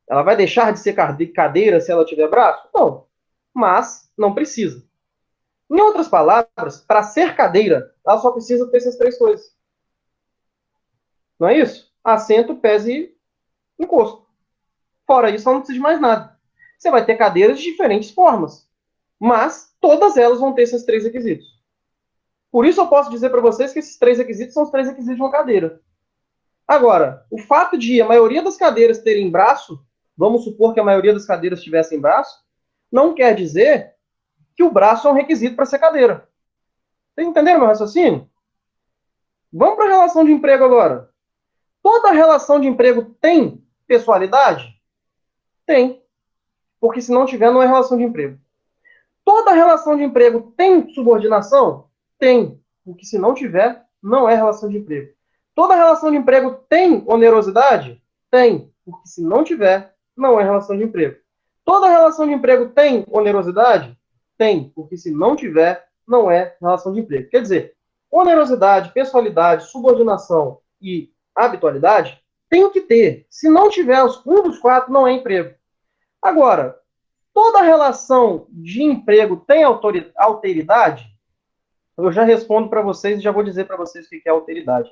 Ela vai deixar de ser cadeira se ela tiver braço? Não. Mas não precisa. Em outras palavras, para ser cadeira, ela só precisa ter essas 3 coisas. Não é isso? Assento, pés e encosto. Fora isso, eu não preciso de mais nada. Você vai ter cadeiras de diferentes formas, mas todas elas vão ter esses 3 requisitos. Por isso eu posso dizer para vocês que esses 3 requisitos são os 3 requisitos de uma cadeira. Agora, o fato de a maioria das cadeiras terem braço, vamos supor que a maioria das cadeiras tivessem braço, não quer dizer que o braço é um requisito para ser cadeira. Vocês entenderam meu raciocínio? Vamos para a relação de emprego agora. Toda relação de emprego tem pessoalidade? Tem. Porque se não tiver, não é relação de emprego. Toda relação de emprego tem subordinação? Tem. Porque se não tiver, não é relação de emprego. Toda relação de emprego tem onerosidade? Tem. Porque se não tiver, não é relação de emprego. Toda relação de emprego tem onerosidade? Tem. Porque se não tiver, não é relação de emprego. Quer dizer, onerosidade, pessoalidade, subordinação e habitualidade tem que ter. Se não tiver um dos 4, não é emprego. Agora, toda relação de emprego tem alteridade? Eu já respondo para vocês e já vou dizer para vocês o que é alteridade.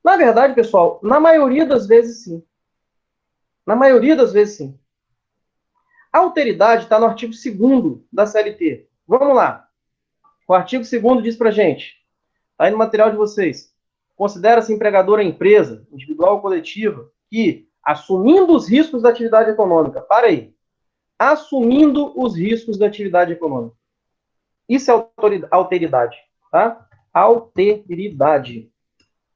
Na verdade, pessoal, na maioria das vezes, sim. Na maioria das vezes, sim. A alteridade está no artigo 2º da CLT. Vamos lá. O artigo 2º diz para a gente, está aí no material de vocês, considera-se empregador a empresa, individual ou coletiva, que, assumindo os riscos da atividade econômica, para aí, assumindo os riscos da atividade econômica. Isso é alteridade, tá? Alteridade.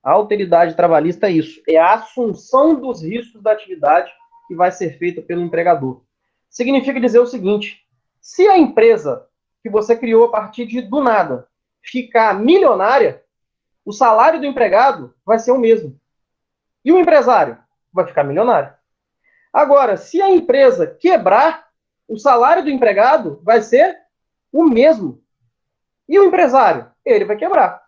A alteridade trabalhista é isso, é a assunção dos riscos da atividade que vai ser feita pelo empregador. Significa dizer o seguinte, se a empresa que você criou a partir do nada ficar milionária, o salário do empregado vai ser o mesmo. E o empresário vai ficar milionário. Agora, se a empresa quebrar, o salário do empregado vai ser o mesmo. E o empresário? Ele vai quebrar.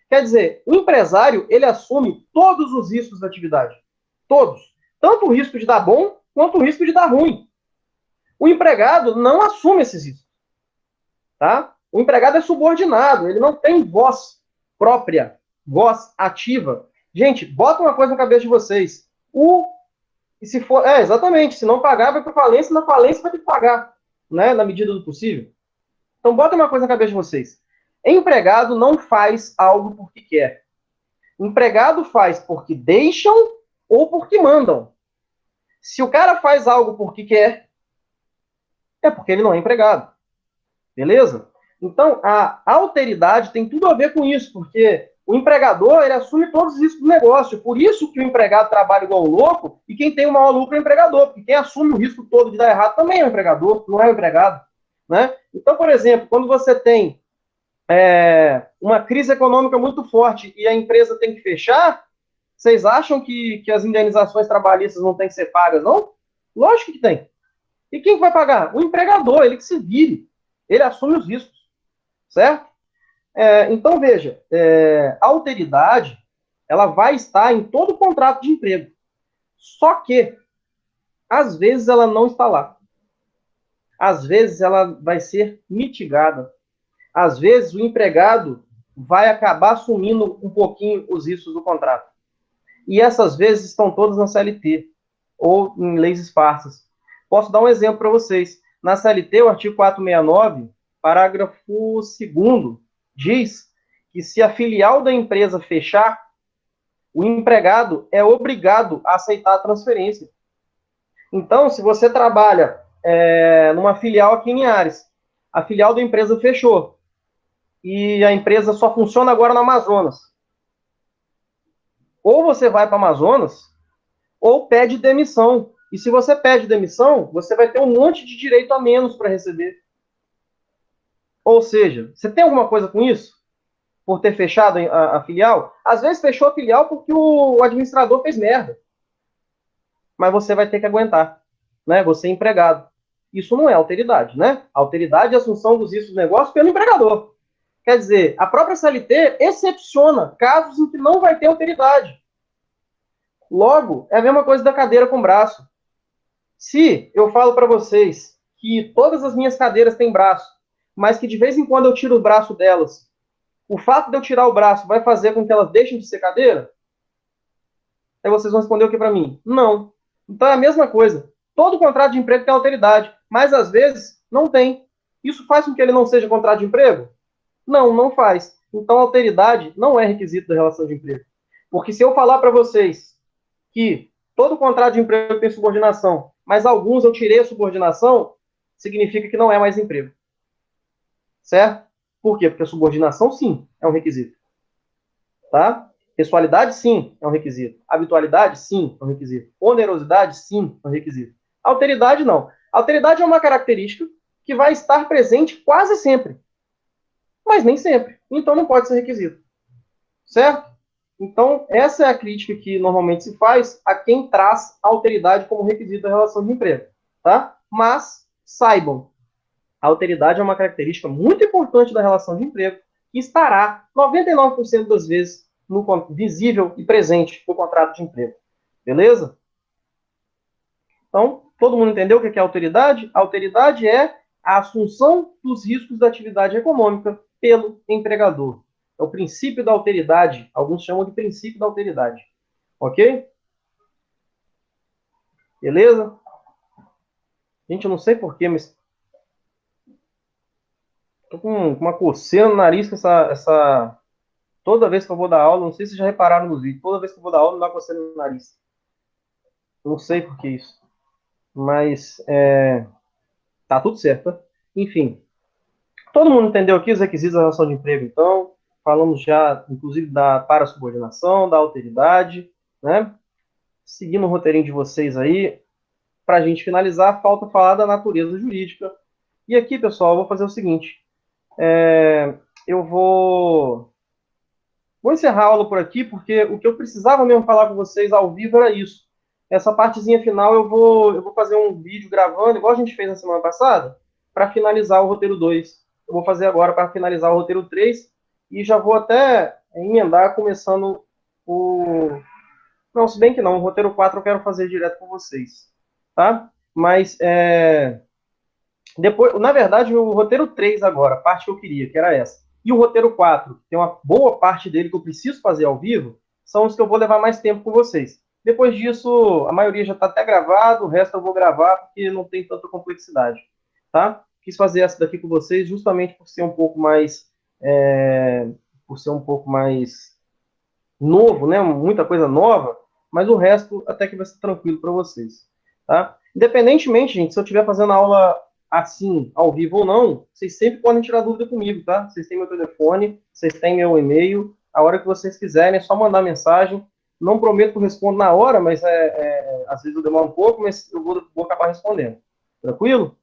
Quer dizer, o empresário, ele assume todos os riscos da atividade. Todos. Tanto o risco de dar bom, quanto o risco de dar ruim. O empregado não assume esses riscos. Tá? O empregado é subordinado, ele não tem voz própria, voz ativa. Gente, bota uma coisa na cabeça de vocês. E se for, exatamente, se não pagar, vai para falência, na falência vai ter que pagar, né, na medida do possível. Então, bota uma coisa na cabeça de vocês. Empregado não faz algo porque quer. Empregado faz porque deixam ou porque mandam. Se o cara faz algo porque quer, é porque ele não é empregado. Beleza? Então, a alteridade tem tudo a ver com isso, porque o empregador, ele assume todos os riscos do negócio. Por isso que o empregado trabalha igual um louco, e quem tem o maior lucro é o empregador, porque quem assume o risco todo de dar errado também é o empregador, não é o empregado. Né? Então, por exemplo, quando você tem uma crise econômica muito forte e a empresa tem que fechar, vocês acham que as indenizações trabalhistas não têm que ser pagas, não? Lógico que tem. E quem vai pagar? O empregador, ele que se vire. Ele assume os riscos, certo? Então, veja, a alteridade, ela vai estar em todo contrato de emprego. Só que, às vezes, ela não está lá. Às vezes, ela vai ser mitigada. Às vezes, o empregado vai acabar assumindo um pouquinho os riscos do contrato. E essas vezes estão todas na CLT, ou em leis esparsas. Posso dar um exemplo para vocês. Na CLT, o artigo 469, parágrafo 2º, diz que se a filial da empresa fechar, o empregado é obrigado a aceitar a transferência. Então, se você trabalha numa filial aqui em Linhares, a filial da empresa fechou, e a empresa só funciona agora no Amazonas. Ou você vai para o Amazonas, ou pede demissão. E se você pede demissão, você vai ter um monte de direito a menos para receber. Ou seja, você tem alguma coisa com isso? Por ter fechado a filial? Às vezes fechou a filial porque o administrador fez merda. Mas você vai ter que aguentar. Né? Você é empregado. Isso não é alteridade, né? Alteridade é a assunção dos riscos do negócio pelo empregador. Quer dizer, a própria CLT excepciona casos em que não vai ter alteridade. Logo, é a mesma coisa da cadeira com braço. Se eu falo para vocês que todas as minhas cadeiras têm braço, mas que de vez em quando eu tiro o braço delas, o fato de eu tirar o braço vai fazer com que elas deixem de ser cadeira? Aí vocês vão responder o que para mim? Não. Então é a mesma coisa. Todo contrato de emprego tem alteridade, mas às vezes não tem. Isso faz com que ele não seja contrato de emprego? Não, não faz. Então alteridade não é requisito da relação de emprego. Porque se eu falar para vocês que todo contrato de emprego tem subordinação, mas alguns eu tirei a subordinação, significa que não é mais emprego. Certo? Por quê? Porque a subordinação, sim, é um requisito. Tá? Pessoalidade, sim, é um requisito. Habitualidade, sim, é um requisito. Onerosidade, sim, é um requisito. Alteridade, não. Alteridade é uma característica que vai estar presente quase sempre, mas nem sempre. Então não pode ser requisito. Certo? Então, essa é a crítica que normalmente se faz a quem traz alteridade como requisito da relação de emprego. Tá? Mas, saibam, a alteridade é uma característica muito importante da relação de emprego que estará 99% das vezes no visível e presente no contrato de emprego. Beleza? Então, todo mundo entendeu o que é alteridade? A alteridade é a assunção dos riscos da atividade econômica pelo empregador. É o princípio da alteridade. Alguns chamam de princípio da alteridade. Ok? Beleza? Gente, eu não sei porquê, mas tô com uma coceira no nariz com essa. Toda vez que eu vou dar aula, não sei se vocês já repararam nos vídeos, toda vez que eu vou dar aula, me dá coceira no nariz. Não sei por que isso. Mas tá tudo certo, tá? Enfim. Todo mundo entendeu aqui os requisitos da relação de emprego, então. Falamos já, inclusive, da parasubordinação, da alteridade, né? Seguindo o roteirinho de vocês aí, para a gente finalizar, falta falar da natureza jurídica. E aqui, pessoal, eu vou fazer o seguinte. Eu vou encerrar a aula por aqui, porque o que eu precisava mesmo falar com vocês ao vivo era isso. Essa partezinha final eu vou fazer um vídeo gravando, igual a gente fez na semana passada, para finalizar o roteiro 2. Eu vou fazer agora para finalizar o roteiro 3 e já vou até emendar começando o. Não, se bem que não, o roteiro 4 eu quero fazer direto com vocês. Tá? Mas depois, na verdade, o roteiro 3 agora, a parte que eu queria, que era essa. E o roteiro 4, que tem uma boa parte dele que eu preciso fazer ao vivo, são os que eu vou levar mais tempo com vocês. Depois disso, a maioria já está até gravado, o resto eu vou gravar porque não tem tanta complexidade. Tá? Quis fazer essa daqui com vocês justamente por ser um pouco mais. Por ser um pouco mais novo, né? Muita coisa nova, mas o resto até que vai ser tranquilo para vocês. Tá? Independentemente, gente, se eu estiver fazendo aula assim, ao vivo ou não, vocês sempre podem tirar dúvida comigo, tá? Vocês têm meu telefone, vocês têm meu e-mail, a hora que vocês quiserem, é só mandar mensagem. Não prometo que eu respondo na hora, mas às vezes eu demoro um pouco, mas eu vou acabar respondendo. Tranquilo?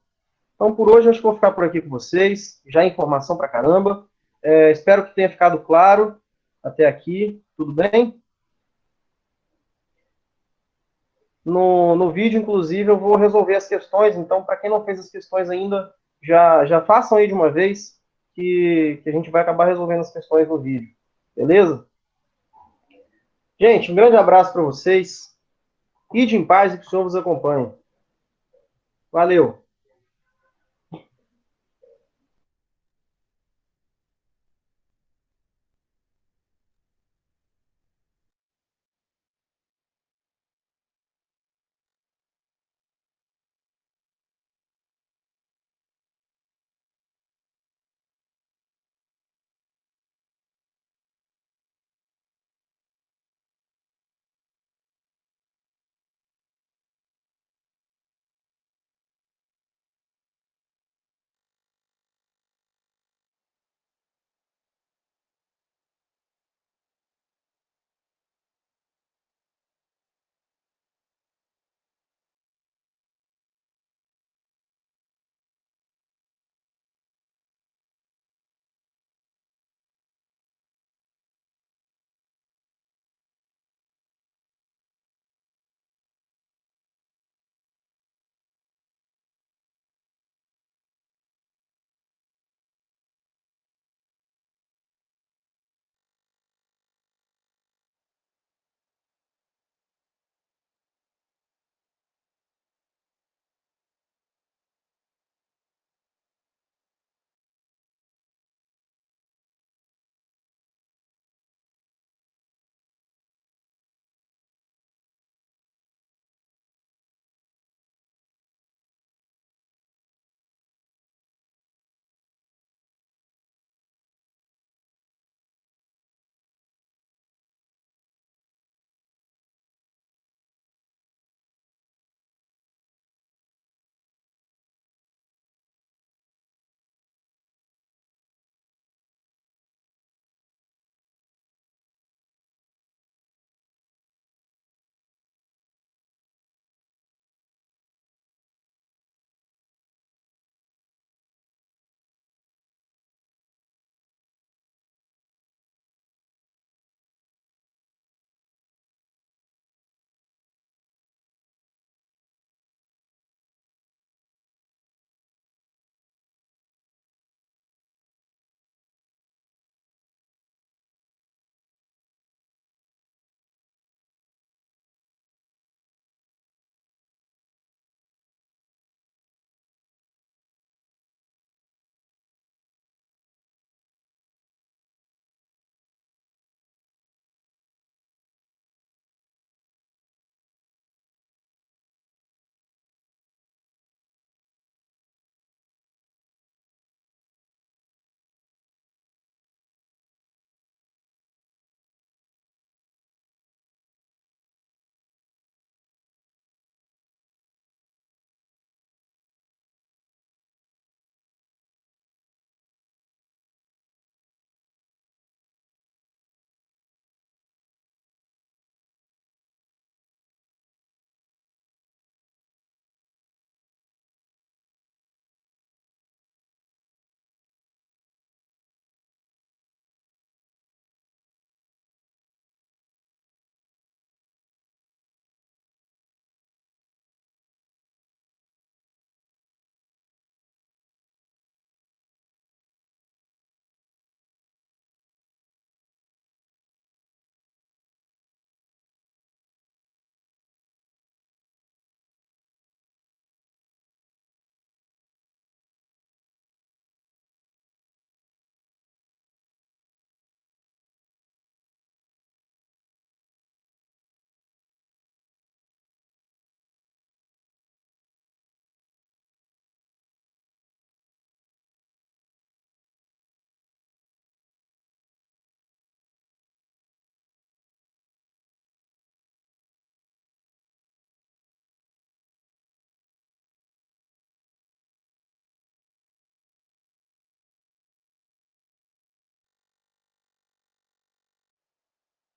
Então, por hoje, acho que vou ficar por aqui com vocês. Já informação pra caramba. Espero que tenha ficado claro até aqui. Tudo bem? No vídeo, inclusive, eu vou resolver as questões. Então, para quem não fez as questões ainda, já façam aí de uma vez, que a gente vai acabar resolvendo as questões no vídeo. Beleza? Gente, um grande abraço para vocês. Ide em paz e que o Senhor vos acompanhe. Valeu!